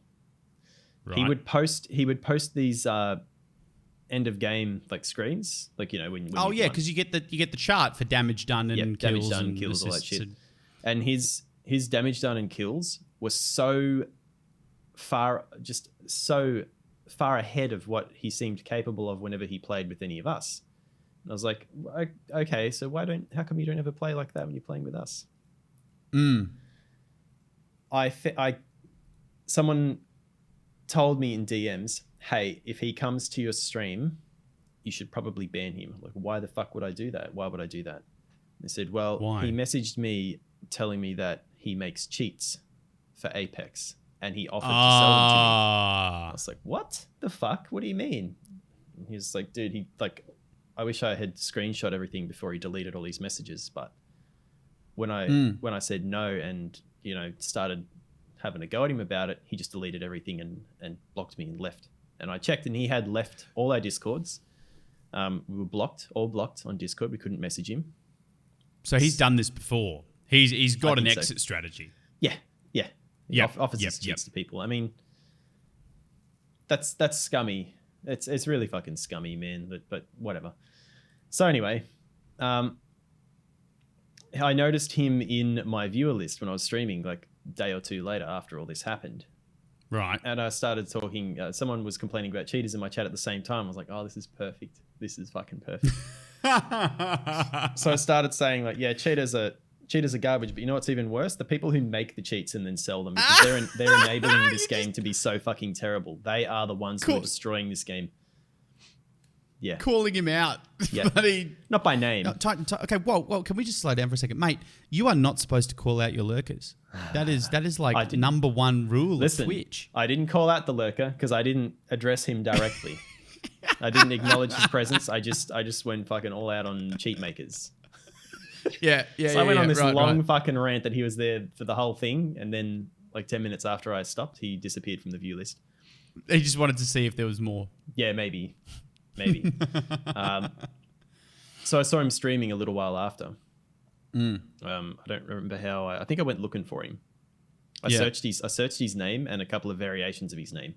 Right. He would post these end of game screens, when because you get the chart for damage done and kills, all that shit. And his damage done and kills was so far ahead of what he seemed capable of whenever he played with any of us. And I was like, okay, so how come you don't ever play like that when you're playing with us? Someone told me in DMs, hey, if he comes to your stream, you should probably ban him. I'm like, why the fuck would I do that? Why would I do that? They said, well, why? He messaged me telling me that he makes cheats for Apex and he offered to sell them to me. I was like, what the fuck? What do you mean? And he was like, dude, I wish I had screenshot everything before he deleted all these messages. But when I said no and, started having a go at him about it, he just deleted everything and blocked me and left. And I checked and he had left all our Discords. We were all blocked on Discord. We couldn't message him. So he's done this before. He's got an exit strategy. Yeah. He offers his cheats to people. I mean, that's scummy. It's really fucking scummy, man. But whatever. So anyway, I noticed him in my viewer list when I was streaming, a day or two later after all this happened. Right. And I started talking. Someone was complaining about cheaters in my chat at the same time. I was like, oh, this is perfect. This is fucking perfect. So I started saying cheaters are garbage, but you know what's even worse? The people who make the cheats and then sell them, because they're enabling this game to be so fucking terrible. They are the ones who are destroying this game. Yeah. Calling him out. Yeah. Not by name. No, okay, whoa, can we just slow down for a second? Mate, you are not supposed to call out your lurkers. That is number one rule of Twitch. I didn't call out the lurker because I didn't address him directly. I didn't acknowledge his presence. I just went fucking all out on cheat makers. Yeah. So I went on this long fucking rant that he was there for the whole thing, and then 10 minutes after I stopped, he disappeared from the view list. He just wanted to see if there was more. Yeah, maybe. So I saw him streaming a little while after. I don't remember how. I think I went looking for him. I searched his name and a couple of variations of his name,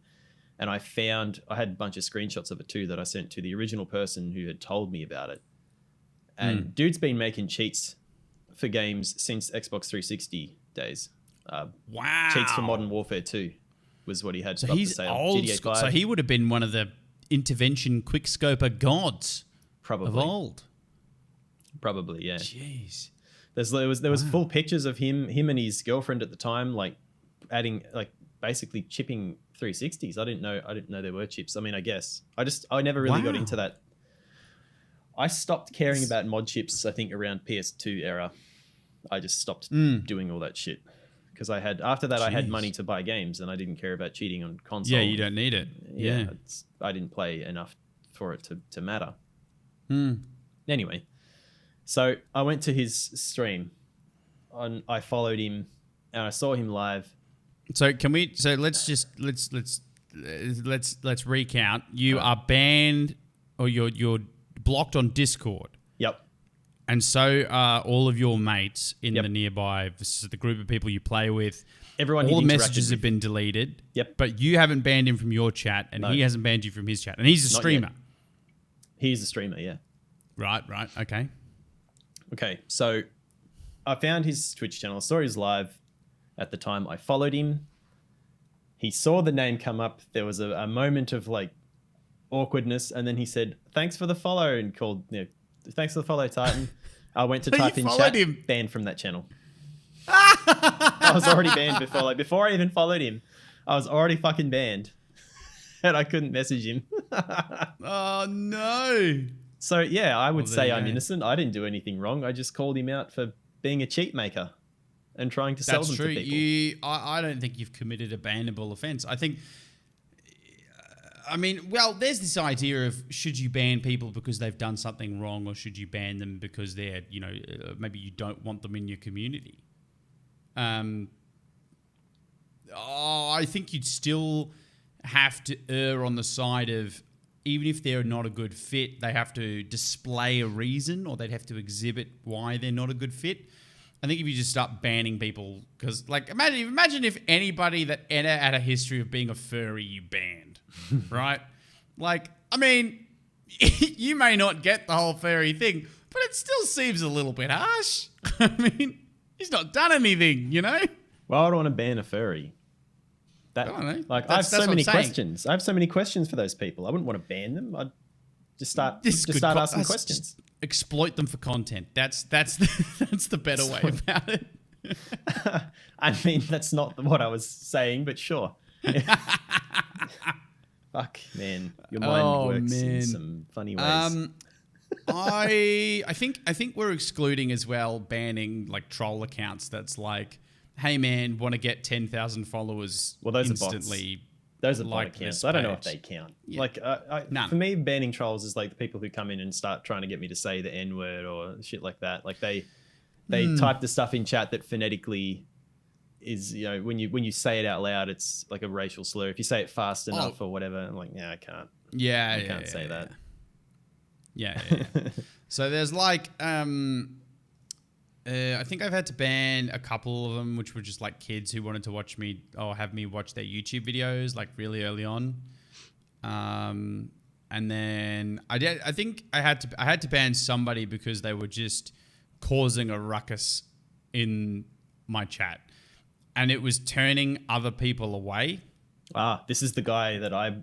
and I had a bunch of screenshots of it too that I sent to the original person who had told me about it. And dude's been making cheats for games since Xbox 360 days. Wow. Cheats for Modern Warfare 2 was what he had. So he's old. So he would have been one of the intervention quickscoper gods of old. Probably, yeah. Jeez. There was full pictures of him and his girlfriend at the time, adding basically chipping 360s. I didn't know there were chips. I mean, I guess I never really got into that. I stopped caring about mod chips, I think, around PS2 era. I just stopped doing all that shit because I had after that I had Jeez. money to buy games and I didn't care about cheating on console. Yeah, you don't need it. Yeah. I didn't play enough for it to matter. Hmm. Anyway, so I went to his stream. I followed him and I saw him live. So can we? So let's recount. You are banned, or you're blocked on Discord. Yep. And so are all of your mates in Yep. the nearby. This is the group of people you play with. Everyone. All the he'd interacted messages have with. been deleted. Yep. But you haven't banned him from your chat, and No. he hasn't banned you from his chat. And he's a Not streamer. yet. He's a streamer. Yeah. Right. Okay. Okay. So I found his Twitch channel. I saw his live at the time. I followed him. He saw the name come up. There was a moment of like awkwardness, and then he said, "Thanks for the follow," and called, "Thanks for the follow, Titan." I went to type You in followed chat, him. banned from that channel. I was already banned before I even followed him. I was already fucking banned, and I couldn't message him. Oh no. So yeah, I would Well, there say you I'm go. innocent. I didn't do anything wrong. I just called him out for being a cheat maker and trying to sell That's them true. to people. I don't think you've committed a bannable offence. I think. I mean, well, there's this idea of should you ban people because they've done something wrong, or should you ban them because they're, maybe you don't want them in your community. I think you'd still have to err on the side of, even if they're not a good fit, they have to display a reason, or they'd have to exhibit why they're not a good fit. I think if you just start banning people, because like imagine if anybody that had a history of being a furry you banned, right? Like, I mean, you may not get the whole furry thing, but it still seems a little bit harsh. I mean, he's not done anything, Well, I don't want to ban a furry. I don't know. Like, I have so what many I'm saying. questions. I have so many questions for those people. I wouldn't want to ban them. I'd just start This is good asking that's questions. just exploit them for content. That's the better way about it. I mean, that's not what I was saying, but sure. Fuck, man, your mind works in some funny ways. I think we're excluding as well banning like troll accounts. That's like, hey man, want to get 10,000 followers Well, those instantly. Those are bot like accounts. this I don't know if page. they count. Yeah. Like, None. for me, banning trolls is like the people who come in and start trying to get me to say the N word or shit like that. Like they type the stuff in chat that phonetically is, when you say it out loud, it's like a racial slur. If you say it fast enough or whatever, I'm like, yeah, I can't. Yeah, I can't say that. Yeah. So there's like, I think I've had to ban a couple of them, which were just like kids who wanted to watch me or have me watch their YouTube videos like really early on. And then I think I had to ban somebody because they were just causing a ruckus in my chat, and it was turning other people away. This is the guy that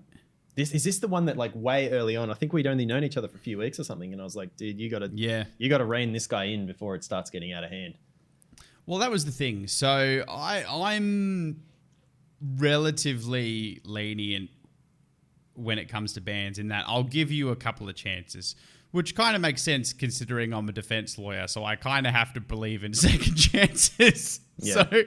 is this the one that like way early on, I think we'd only known each other for a few weeks or something, and I was like, dude, you gotta rein this guy in before it starts getting out of hand. Well, that was the thing. So I'm relatively lenient when it comes to bans, in that I'll give you a couple of chances, which kind of makes sense considering I'm a defense lawyer. So I kind of have to believe in second chances. Yeah. So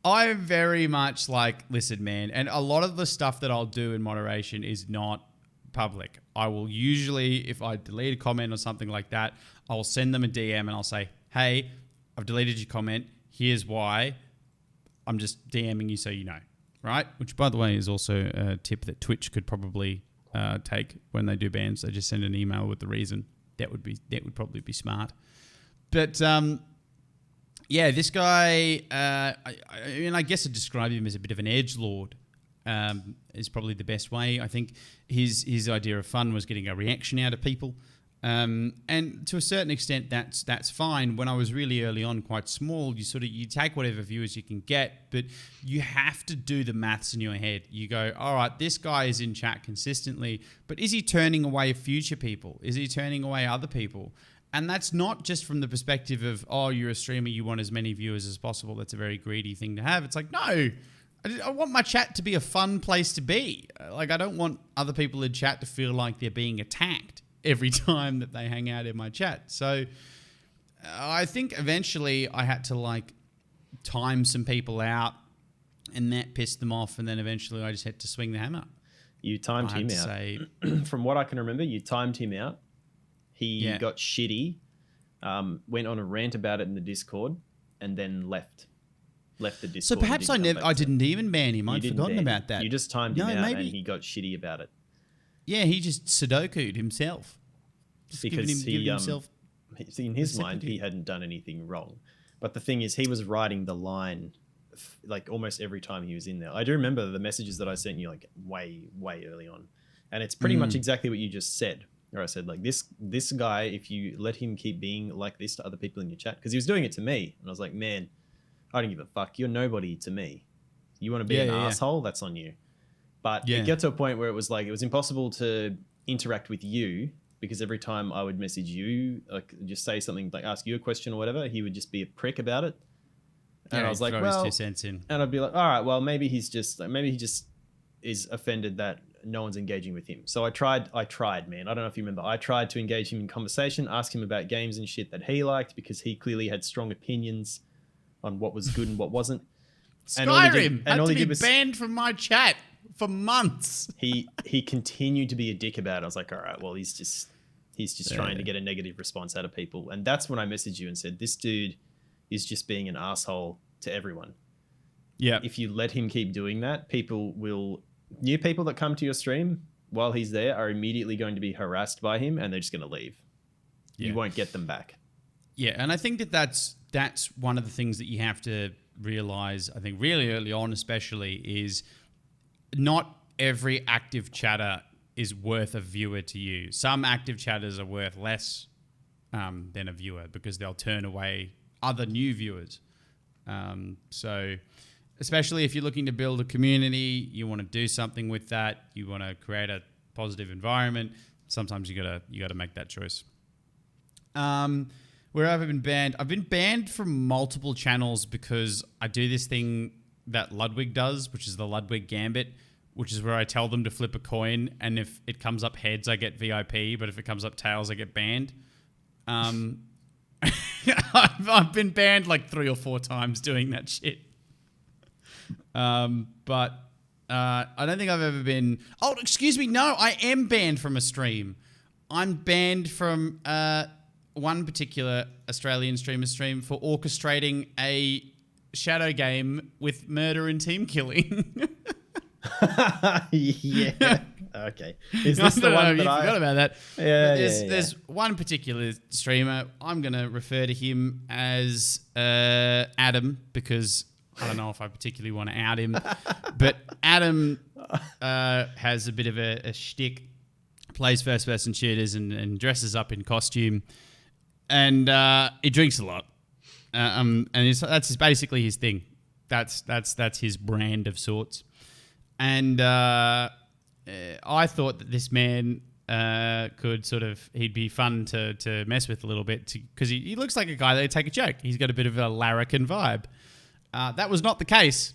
I'm very much like, listen, man, and a lot of the stuff that I'll do in moderation is not public. I will usually, if I delete a comment or something like that, I'll send them a DM and I'll say, hey, I've deleted your comment. Here's why. I'm just DMing you so you know, right? Which, by the way, is also a tip that Twitch could probably take when they do bans. They just send an email with the reason. That would probably be smart. But yeah, this guy, I guess I'd describe him as a bit of an edgelord, is probably the best way. I think his idea of fun was getting a reaction out of people. And to a certain extent, that's fine. When I was really early on, quite small, you take whatever viewers you can get, but you have to do the maths in your head. You go, all right, this guy is in chat consistently, but is he turning away future people? Is he turning away other people? And that's not just from the perspective of, oh, you're a streamer, you want as many viewers as possible. That's a very greedy thing to have. It's like, no, I want my chat to be a fun place to be. Like, I don't want other people in chat to feel like they're being attacked every time that they hang out in my chat. So I think eventually I had to like time some people out, and that pissed them off. And then eventually I just had to swing the hammer. You timed him out. From what I can remember, you timed him out. He got shitty, went on a rant about it in the Discord, and then left the Discord. So perhaps I didn't even ban him. I'd forgotten about that. You just timed him out, and he got shitty about it. Yeah, he just Sudoku'd himself. Just because giving himself in his mind, he hadn't done anything wrong. But the thing is, he was riding the line like almost every time he was in there. I do remember the messages that I sent you like way, way early on. And it's pretty much exactly what you just said. Where I said, like, this guy, if you let him keep being like this to other people in your chat, because he was doing it to me. And I was like, man, I don't give a fuck. You're nobody to me. You want to be an asshole? That's on you. But it got to a point where it was like, it was impossible to interact with you, because every time I would message you, like just say something, like ask you a question or whatever, he would just be a prick about it. And I was like, well, 2 cents in. And I'd be like, all right, well, maybe he just is offended that no one's engaging with him. So I tried, man. I don't know if you remember. I tried to engage him in conversation, ask him about games and shit that he liked, because he clearly had strong opinions on what was good and what wasn't. Skyrim had to be banned from my chat for months. He continued to be a dick about it. I was like, all right, well, he's just trying to get a negative response out of people. And that's when I messaged you and said, this dude is just being an asshole to everyone. Yeah. If you let him keep doing that, new people that come to your stream while he's there are immediately going to be harassed by him, and they're just going to leave. Yeah. You won't get them back. Yeah, and I think that's one of the things that you have to realize, I think really early on especially, is not every active chatter is worth a viewer to you. Some active chatters are worth less than a viewer, because they'll turn away other new viewers. So especially if you're looking to build a community, you want to do something with that, you want to create a positive environment, sometimes you gotta make that choice. Where have I been banned? I've been banned from multiple channels because I do this thing that Ludwig does, which is the Ludwig Gambit, which is where I tell them to flip a coin, and if it comes up heads, I get VIP, but if it comes up tails, I get banned. I've been banned like 3 or 4 times doing that shit. But I don't think I've ever been... Oh, excuse me. No, I am banned from a stream. I'm banned from one particular Australian streamer's stream for orchestrating a shadow game with murder and team killing. Yeah. Okay. Is this the one that I forgot about that? Yeah, there's one particular streamer. I'm going to refer to him as Adam, because I don't know if I particularly want to out him. But Adam has a bit of a shtick, plays first-person shooters and dresses up in costume, and he drinks a lot. And that's basically his thing. That's his brand of sorts. And I thought that this man could he'd be fun to mess with a little bit, because he looks like a guy that would take a joke. He's got a bit of a larrikin vibe. That was not the case.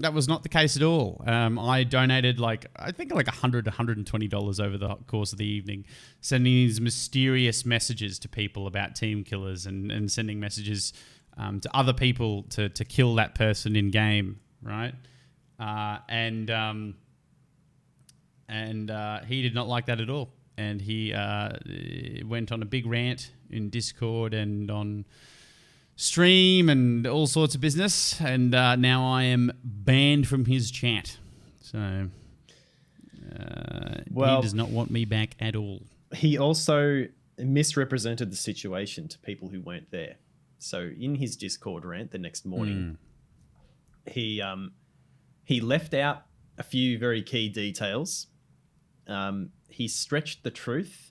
That was not the case at all. I donated I think $100, $120 over the course of the evening, sending these mysterious messages to people about team killers and sending messages to other people to kill that person in game, right? And he did not like that at all. And he went on a big rant in Discord and on stream and all sorts of business. And now I am banned from his chat. So he does not want me back at all. He also misrepresented the situation to people who weren't there. So in his Discord rant the next morning, he left out a few very key details. He stretched the truth,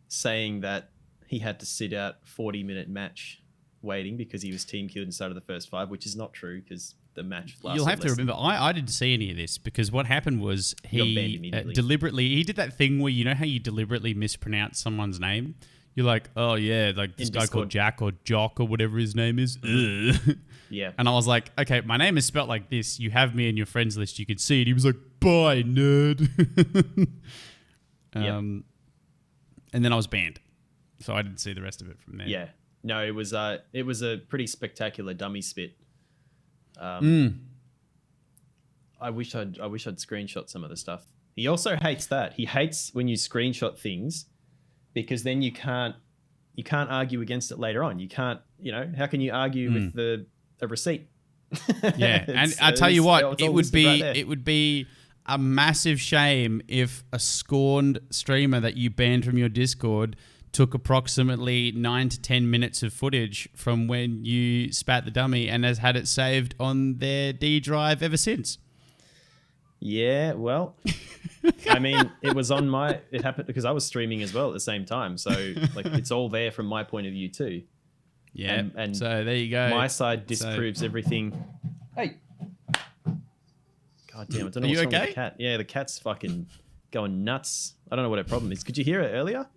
saying that he had to sit out 40-minute match waiting because he was team killed inside of the first 5, which is not true, because the match lasted. You'll have to remember, I didn't see any of this, because what happened was he deliberately did that thing where, you know how you deliberately mispronounce someone's name? You're like, oh yeah, like this guy called Jack or Jock or whatever his name is. Yeah. And I was like, okay, my name is spelt like this. You have me in your friends list. You can see it. He was like, bye, nerd. And then I was banned. So I didn't see the rest of it from there. Yeah. No, it was a pretty spectacular dummy spit I wish I'd screenshot some of the stuff. He also hates that. He hates when you screenshot things because then you can't argue against it later on. You can't, how can you argue with a receipt? Yeah, and I tell you what, it would be a massive shame if a scorned streamer that you banned from your Discord took approximately 9 to 10 minutes of footage from when you spat the dummy and has had it saved on their D drive ever since. Yeah, well, I mean, it happened because I was streaming as well at the same time. So like it's all there from my point of view too. Yeah. And so there you go. My side disproves everything. Hey. God damn, I don't know what's wrong with the cat. Yeah, the cat's fucking going nuts. I don't know what her problem is. Could you hear it earlier?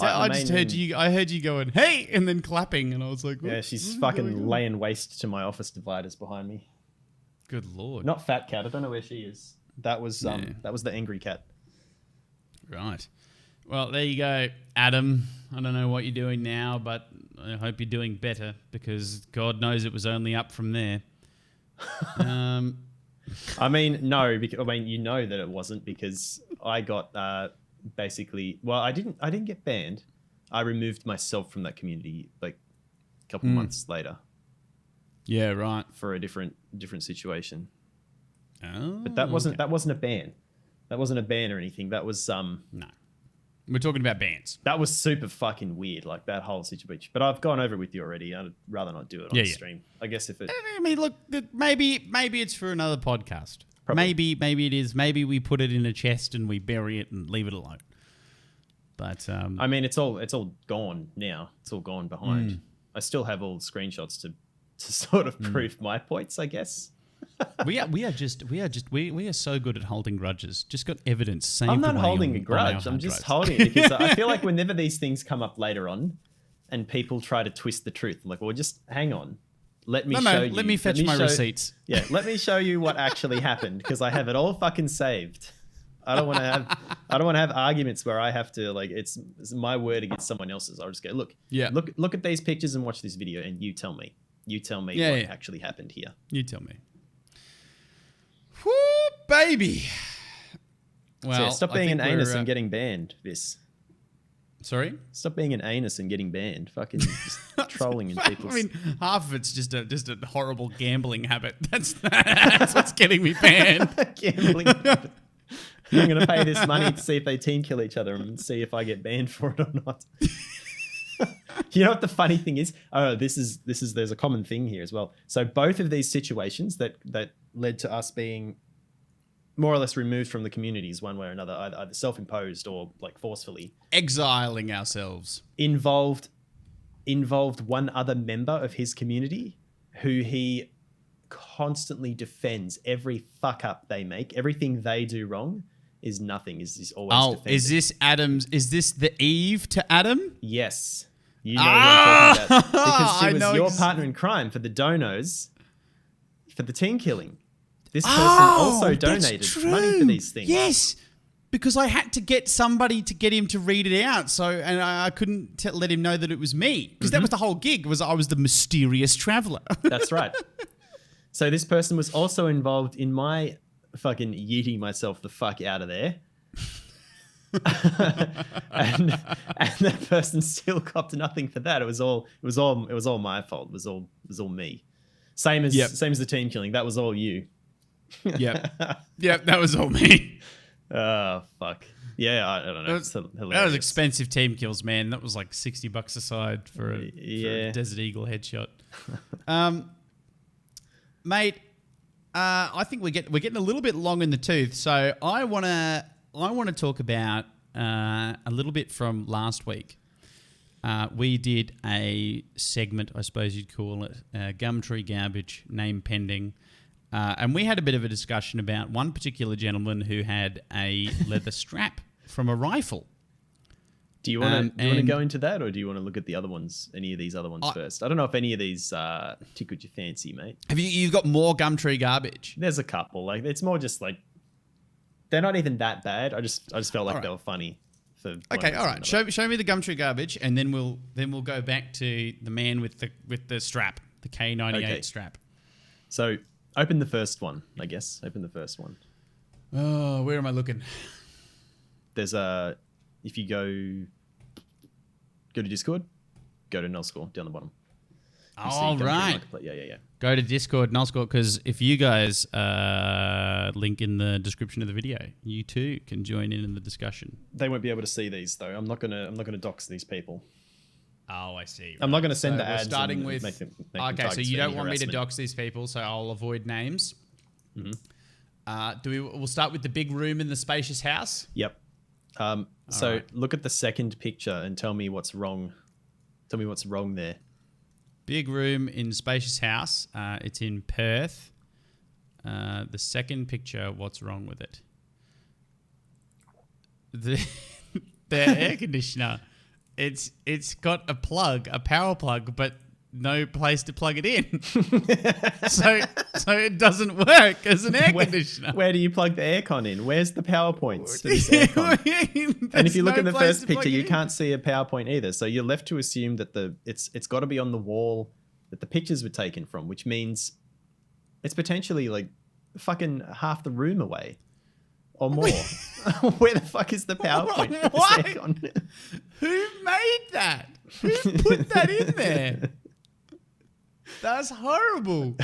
I just heard you. I heard you going, "Hey," and then clapping, and I was like, "Yeah, she's fucking laying waste to my office dividers behind me." Good lord! Not fat cat. I don't know where she is. That was the angry cat. Right. Well, there you go, Adam. I don't know what you're doing now, but I hope you're doing better because God knows it was only up from there. I mean, no, because you know that it wasn't because I got basically. Well, I didn't get banned. I removed myself from that community like a couple months later. Yeah, right. For a different situation. Oh, but that wasn't a ban. That wasn't a ban or anything. That was No. We're talking about bans. That was super fucking weird, like that whole situation. But I've gone over it with you already. I'd rather not do it on stream. I guess if it. I mean, look, maybe it's for another podcast. Probably. Maybe it is. Maybe we put it in a chest and we bury it and leave it alone. But I mean, it's all gone now. It's all gone behind. I still have all the screenshots to sort of prove my points, I guess. we are so good at holding grudges. Just got evidence. Saved I'm not away holding a grudge. I'm just holding it because I feel like whenever these things come up later on, and people try to twist the truth, I'm like, well, just hang on. Let me show you. Let me fetch my receipts. Yeah, let me show you what actually happened because I have it all fucking saved. I don't want to have arguments where I have to it's my word against someone else's. I'll just go look at these pictures and watch this video, and you tell me. You tell me what actually happened here. You tell me. Whoo, baby. Well, so stop being an anus and getting banned, Vis. Sorry? Stop being an anus and getting banned. Fucking just trolling in people's... I mean, half of it's just a horrible gambling habit. That's what's getting me banned. Gambling habit. I'm going to pay this money to see if they team kill each other and see if I get banned for it or not. You know what the funny thing is? Oh, there's a common thing here as well. So both of these situations that led to us being more or less removed from the communities one way or another, either self-imposed or like forcefully exiling ourselves, involved one other member of his community who he constantly defends. Every fuck up they make, everything they do wrong is nothing. Is always defended. Is this Adam's? Is this the Eve to Adam? Yes. You know what I'm talking about. Because she was your partner in crime for the donos, for the team killing. This person also donated money for these things. Yes, because I had to get somebody to get him to read it out. And I couldn't let him know that it was me. Because that was the whole gig, was I was the mysterious traveller. That's right. So this person was also involved in my fucking yeeting myself the fuck out of there. and that person still copped nothing for that. It was all my fault. It was all me. Same as the team killing. That was all you. Yep, that was all me. Oh fuck. Yeah, I don't know. It's hilarious. That was expensive team kills, man. That was like $60 a side for a Desert Eagle headshot. Mate, I think we're getting a little bit long in the tooth, so I want to talk about a little bit from last week. We did a segment, I suppose you'd call it, Gumtree Garbage, name pending, and we had a bit of a discussion about one particular gentleman who had a leather strap from a rifle. Do you want to go into that, or do you want to look at the other ones? Any of these other ones first? I don't know if any of these tickled your fancy, mate. Have you've got more Gumtree garbage? There's a couple. Like it's more just like they're not even that bad. I just felt like they were funny. Okay, all right. Show me the Gumtree garbage, and then we'll go back to the man with the strap, the K98 strap. So open the first one, I guess. Open the first one. Oh, where am I looking? There's if you go to Discord, go to NULLSCORE down the bottom. All right. Yeah. Go to Discord, NULLSCORE, because if you guys link in the description of the video, you too can join in the discussion. They won't be able to see these though. I'm not gonna dox these people. Oh, I see. I'm not going to send the we're ads. starting and with. make them Okay, so you don't want me to harassment. dox these people, so I'll avoid names. We'll start with the big room in the spacious house. Yep. Look at the second picture and tell me what's wrong. Tell me what's wrong there. Big room in spacious house. It's in Perth. The second picture, what's wrong with it? The air conditioner. It's got a plug, a power plug, but no place to plug it in. so it doesn't work as an air conditioner. Where do you plug the aircon in? Where's the power points to this aircon? And if you look at the first picture, you can't see a power point either. So you're left to assume that it's got to be on the wall that the pictures were taken from, which means it's potentially like fucking half the room away. Or more. Where the fuck is the power point for this aircon? Who made that? Who put that in there? That's horrible.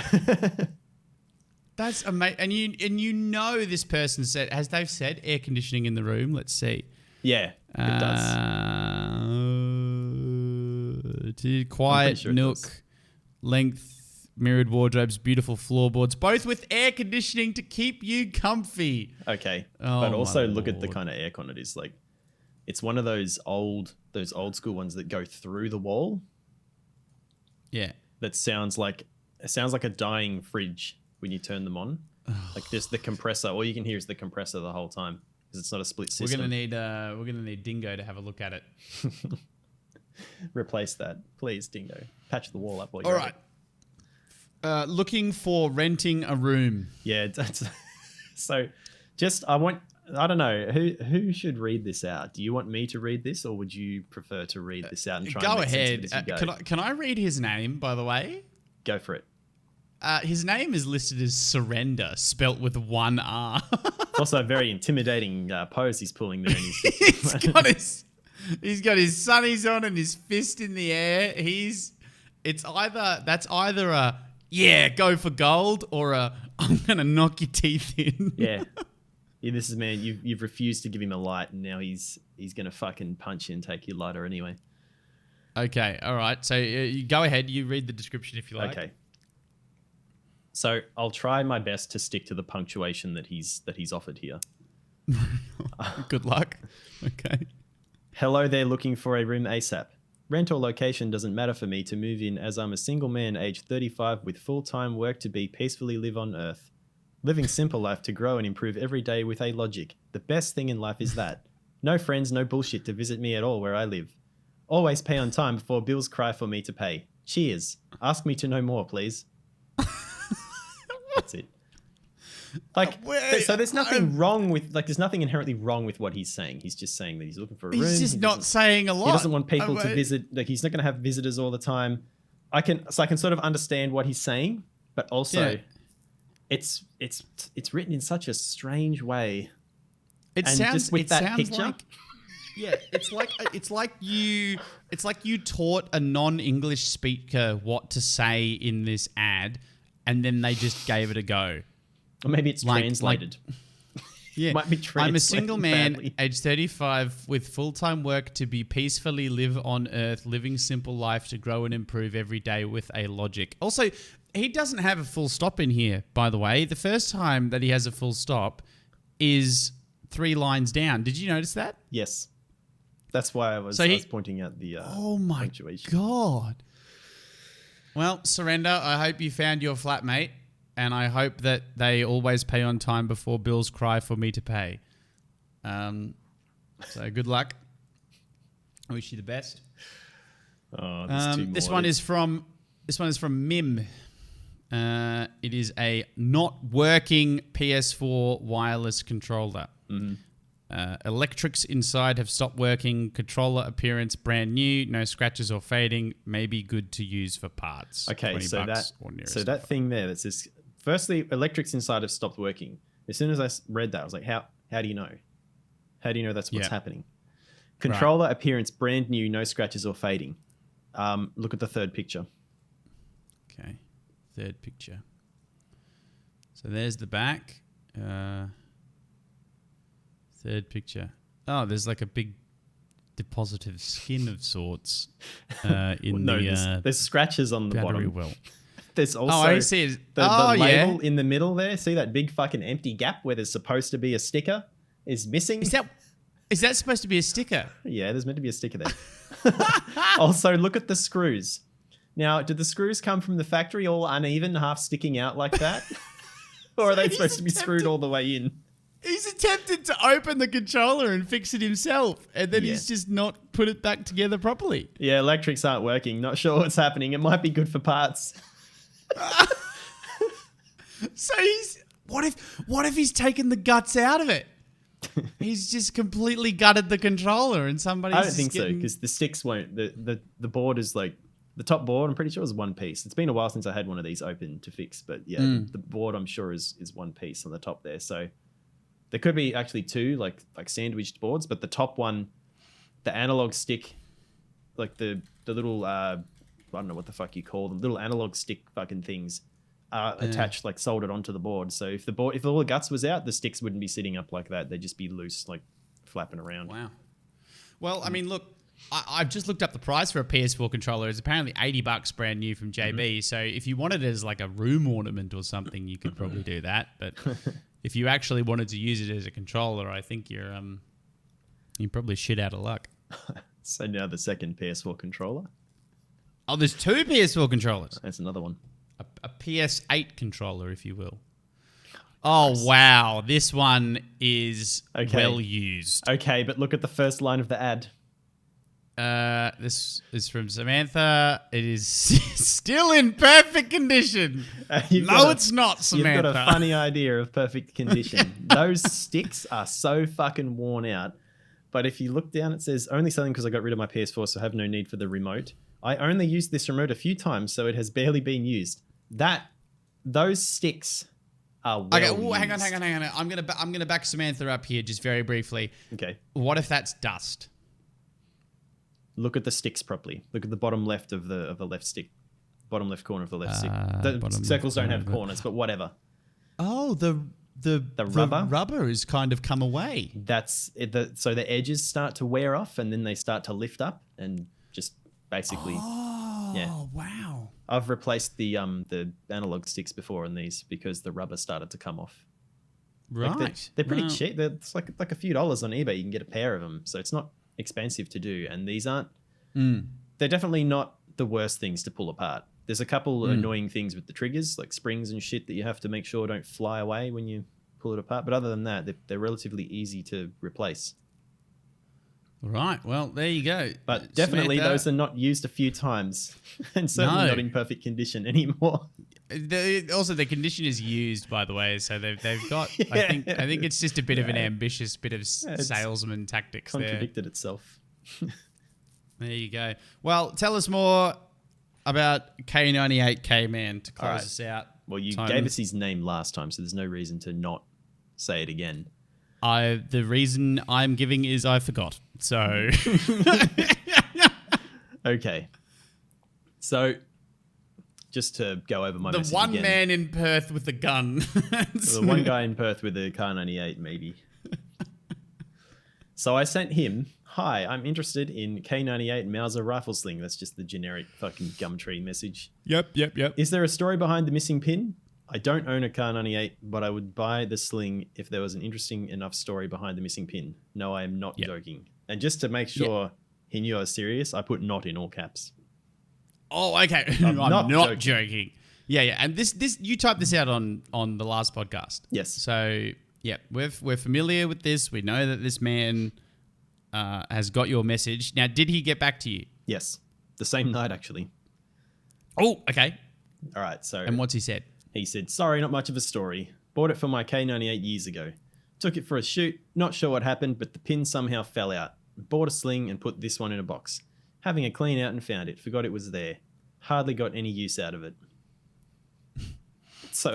That's amazing. And you know this person said, has they said air conditioning in the room? Let's see. Yeah, it does. Quiet sure nook, length, mirrored wardrobes, beautiful floorboards, both with air conditioning to keep you comfy. Okay, Oh, but also my look at the Lord. kind of aircon it is. Like, it's one of those old school ones that go through the wall. Yeah. That sounds like a dying fridge when you turn them on. Like just the compressor. All you can hear is the compressor the whole time because it's not a split system. We're gonna need Dingo to have a look at it. Replace that, please, Dingo. Patch the wall up while you're All at right. it. Looking for renting a room. Yeah, that's so. I don't know who should read this out. Do you want me to read this, or would you prefer to read this out and try Go and make sense of ahead. it as you go? Can I read his name, by the way? Go for it. His name is listed as Surrender, spelt with one R. It's also a very intimidating pose he's pulling there. He's got his sunnies on and his fist in the air. That's either a yeah, go for gold, or a I'm gonna knock your teeth in. Yeah, this is, man. You've refused to give him a light, and now he's gonna fucking punch you and take your lighter anyway. Okay, all right. So you go ahead. You read the description if you like. Okay. So I'll try my best to stick to the punctuation that he's offered here. Good luck. Okay. Hello there, looking for a room ASAP. Rent or location doesn't matter for me to move in, as I'm a single man aged 35 with full-time work to be peacefully live on earth. Living simple life to grow and improve every day with a logic. The best thing in life is that. No friends, no bullshit to visit me at all where I live. Always pay on time before bills cry for me to pay. Cheers. Ask me to know more, please. That's it. Like, so there's nothing wrong with, like, there's nothing inherently wrong with what he's saying. He's just saying that he's looking for a room. He's just not saying a lot. He doesn't want people to visit. Like, he's not going to have visitors all the time. I can sort of understand what he's saying, but also, it's written in such a strange way. It And sounds just with it that sounds picture? like yeah, it's like you taught a non-English speaker what to say in this ad, and then they just gave it a go. Or maybe it's translated. Yeah, Might be I'm a translated single man, badly. age 35, with full-time work to be peacefully live on earth, living simple life to grow and improve every day with a logic. Also, he doesn't have a full stop in here, by the way. The first time that he has a full stop is 3 lines down. Did you notice that? Yes. That's why I was pointing out the oh my punctuation. God. Well, Surrender, I hope you found your flatmate, and I hope that they always pay on time before bills cry for me to pay. So good luck. I wish you the best. Oh, there's two more. This one is from Mim. It is a not working PS4 wireless controller. Mm-hmm. Electrics inside have stopped working. Controller appearance brand new. No scratches or fading. Maybe good to use for parts. Okay, $20 or nearest so that thing there that says firstly, electrics inside have stopped working. As soon as I read that, I was like, how do you know? How do you know that's what's happening? Controller appearance, brand new, no scratches or fading. Look at the third picture. Okay. Third picture. So there's the back. Third picture. Oh, there's like a big deposit of skin of sorts there's scratches on the bottom. Well. There's also I see it. the label in the middle there. See that big fucking empty gap where there's supposed to be a sticker is missing. Is that supposed to be a sticker? Yeah, there's meant to be a sticker there. Also, look at the screws. Now, did the screws come from the factory all uneven, half sticking out like that? Or are they supposed to be screwed all the way in? He's attempted to open the controller and fix it himself, and then he's just not put it back together properly. Yeah, electrics aren't working. Not sure what's happening. It might be good for parts. So what if he's taken the guts out of it? He's just completely gutted the controller, and somebody's. I don't think so, because the sticks won't. The board is like the top board. I'm pretty sure is one piece. It's been a while since I had one of these open to fix, but yeah, the board I'm sure is one piece on the top there. So there could be actually two like sandwiched boards, but the top one, the analog stick, like the little I don't know what the fuck you call them, little analog stick fucking things. Attached, like soldered onto the board. So if all the guts was out, the sticks wouldn't be sitting up like that. They'd just be loose, like flapping around. Wow. Well, I mean, look, I've just looked up the price for a PS4 controller. It's apparently $80 brand new from JB. Mm-hmm. So if you wanted it as like a room ornament or something, you could probably do that. But if you actually wanted to use it as a controller, I think you're probably shit out of luck. So now the second PS4 controller. Oh, there's two PS4 controllers. That's another one. A PS8 controller, if you will. Oh, wow. This one is well used. Okay, but look at the first line of the ad. This is from Samantha. It is still in perfect condition. It's not, Samantha. You've got a funny idea of perfect condition. Those sticks are so fucking worn out. But if you look down, it says, only selling because I got rid of my PS4, so I have no need for the remote. I only used this remote a few times, so it has barely been used. Those sticks are well okay. used. Hang on. I'm gonna back Samantha up here just very briefly. Okay. What if that's dust? Look at the sticks properly. Look at the bottom left of the left stick, bottom left corner of the left stick. The circles don't have corners, but whatever. Oh, the rubber has kind of come away. That's it. So the edges start to wear off, and then they start to lift up, and just basically. Oh, yeah. Wow. I've replaced the analog sticks before on these because the rubber started to come off. Right. Like they're pretty cheap. It's like a few dollars on eBay. You can get a pair of them, so it's not expensive to do. And these aren't. They're definitely not the worst things to pull apart. There's a couple annoying things with the triggers, like springs and shit that you have to make sure don't fly away when you pull it apart. But other than that, they're relatively easy to replace. Right. Well, there you go. But definitely those are not used a few times and certainly not in perfect condition anymore. Also, the condition is used, by the way, so they've got. I think it's just a bit of an ambitious bit of salesman tactics. Contradicted itself. There you go. Well, tell us more about K98K Man to close us out. Well, you gave us his name last time, so there's no reason to not say it again. The reason I'm giving is I forgot. So okay. So just to go over my message the one again. Man in Perth with a gun. The one guy in Perth with a Car 98, maybe. So I sent him, hi, I'm interested in K98 Mauser rifle sling. That's just the generic fucking Gumtree message. Yep. Is there a story behind the missing pin? I don't own a Car 98, but I would buy the sling if there was an interesting enough story behind the missing pin. No, I am not joking. And just to make sure he knew I was serious, I put not in all caps. Oh, okay. I'm not joking. Yeah. And this you typed this out on the last podcast. Yes. So yeah, we're familiar with this. We know that this man has got your message. Now, did he get back to you? Yes. The same night, actually. Oh, okay. All right. So. And what's he said? He said, sorry, not much of a story. Bought it for my K98 years ago. Took it for a shoot. Not sure what happened, but the pin somehow fell out. Bought a sling and put this one in a box. Having a clean out and found it. Forgot it was there. Hardly got any use out of it. So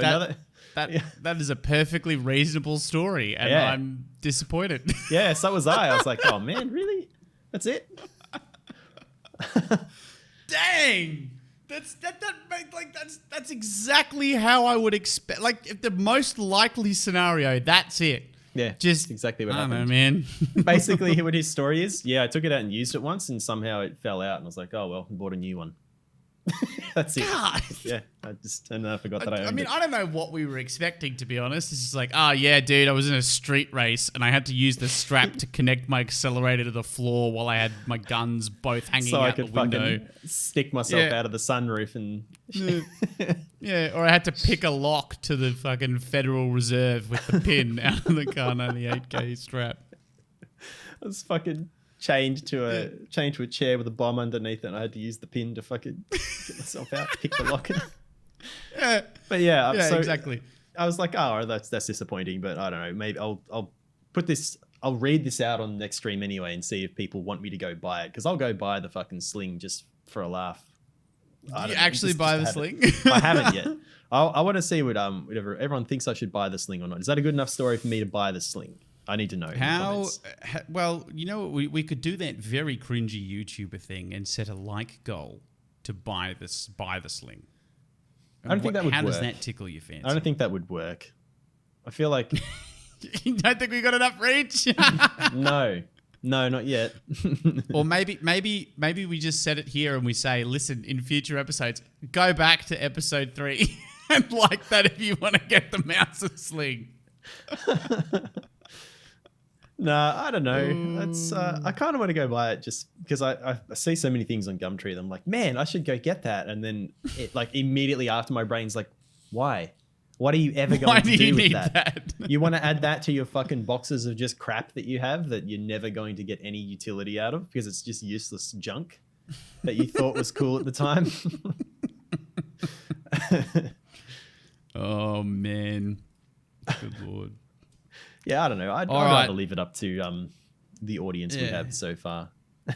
that is a perfectly reasonable story, and I'm disappointed. Yeah, so was I. I was like, oh man, really? That's it? Dang. That's exactly how I would expect. Like, if the most likely scenario, that's it. Yeah, just exactly what happened. happened. I don't know, man. Basically, what his story is, I took it out and used it once, and somehow it fell out, and I was like, oh well, I bought a new one. That's it. God. Yeah, I forgot that I owned it. I don't know what we were expecting, to be honest. It's just like, oh yeah, dude, I was in a street race and I had to use the strap to connect my accelerator to the floor while I had my guns both hanging out the window. Fucking stick myself out of the sunroof and yeah, or I had to pick a lock to the fucking Federal Reserve with the pin out of the car 98K strap. I was fucking chained to a chair with a bomb underneath it, and I had to use the pin to fucking get myself out, pick the lock. Yeah. But yeah, so exactly. I was like, oh, that's disappointing, but I don't know. Maybe I'll read this out on the next stream anyway and see if people want me to go buy it, because I'll go buy the fucking sling just for a laugh. You actually buy the sling? I haven't yet. I want to see what whatever everyone thinks I should buy the sling or not. Is that a good enough story for me to buy the sling? I need to know. Well, you know, we could do that very cringy YouTuber thing and set a like goal to buy the sling. I don't think that would work. How does that tickle your fancy? I don't think that would work. I feel like you don't think we got enough reach? No, not yet. Or maybe we just set it here and we say, listen, in future episodes, go back to episode 3 and like that if you want to get the mouse a sling. Nah, I don't know. That's I kind of want to go buy it just because I see so many things on Gumtree that I'm like, man, I should go get that. And then it like immediately after my brain's like, why? What are you ever going to do with that? You want to add that to your fucking boxes of just crap that you have that you're never going to get any utility out of because it's just useless junk that you thought was cool at the time. Oh man, good lord. Yeah, I don't know. I'd rather leave it up to the audience we have so far.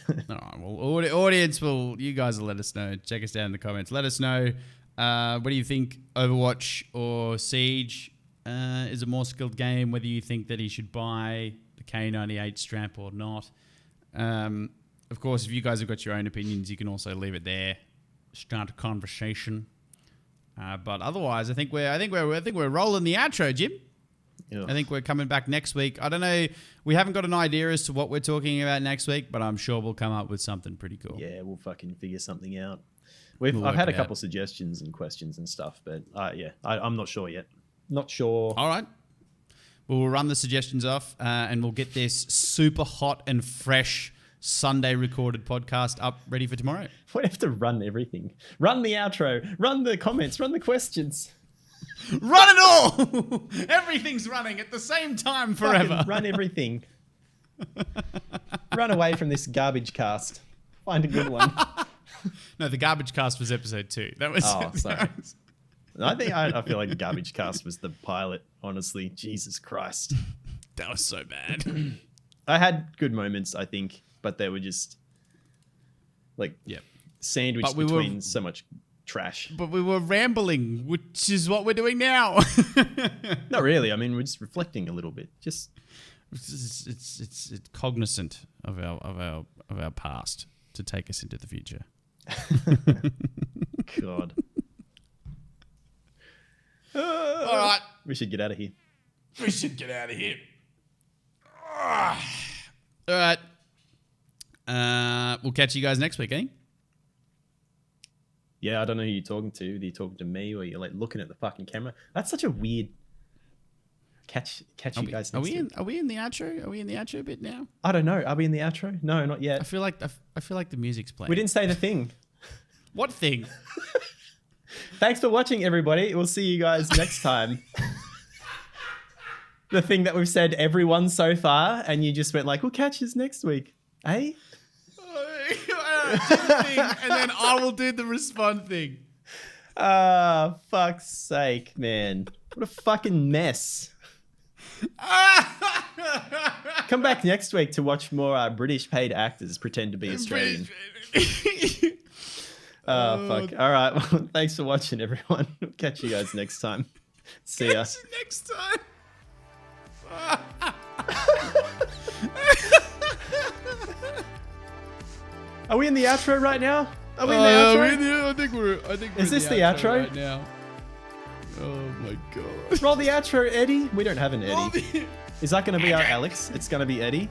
All right, well, audience, you guys will let us know. Check us down in the comments. Let us know. What do you think? Overwatch or Siege is a more skilled game? Whether you think that he should buy the K98 strap or not. Of course, if you guys have got your own opinions, you can also leave it there. Start a conversation. But otherwise, I think we're rolling the outro, Jim. Ugh. I think we're coming back next week. I don't know. We haven't got an idea as to what we're talking about next week, but I'm sure we'll come up with something pretty cool. Yeah, we'll fucking figure something out. I've had a couple suggestions and questions and stuff, but I'm not sure yet. Not sure. All right. We'll run the suggestions off and we'll get this super hot and fresh Sunday recorded podcast up ready for tomorrow. We have to run everything. Run the outro. Run the comments. Run the questions. Run it all! Everything's running at the same time forever. Fucking run everything. Run away from this garbage cast. Find a good one. No, the garbage cast was episode 2. That was. Oh, sorry. I feel like garbage cast was the pilot. Honestly, Jesus Christ, that was so bad. I had good moments, I think, but they were just like sandwiched between so much trash. But we were rambling, which is what we're doing now. Not really. I mean, we're just reflecting a little bit. Just it's cognizant of our past to take us into the future. God. All right. We should get out of here. All right. We'll catch you guys next week, eh? Yeah, I don't know who you're talking to. Are you talking to me or you're like looking at the fucking camera? That's such a weird catch you guys next week. Are we in the outro? Are we in the outro bit now? I don't know. Are we in the outro? No, not yet. I feel like the music's playing. We didn't say the thing. What thing? Thanks for watching, everybody. We'll see you guys next time. The thing that we've said everyone so far, and you just went like, we'll catch you next week. Eh? And then I will do the respond thing. Ah, fuck's sake, man. What a fucking mess. Come back next week to watch more British paid actors pretend to be Australian. Oh, fuck. All right. Well, thanks for watching, everyone. Catch you guys next time. See ya. Catch you next time. Are we in the outro right now? Are we in the outro? I think we're Is in this the outro? right now. Oh my god. Roll the outro, Eddie. We don't have an Roll Eddie. the- Is that going to be our Alex? It's going to be Eddie.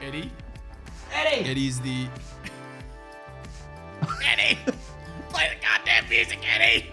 Eddie? Eddie! Eddie's the... Eddie! Play the goddamn music, Eddie!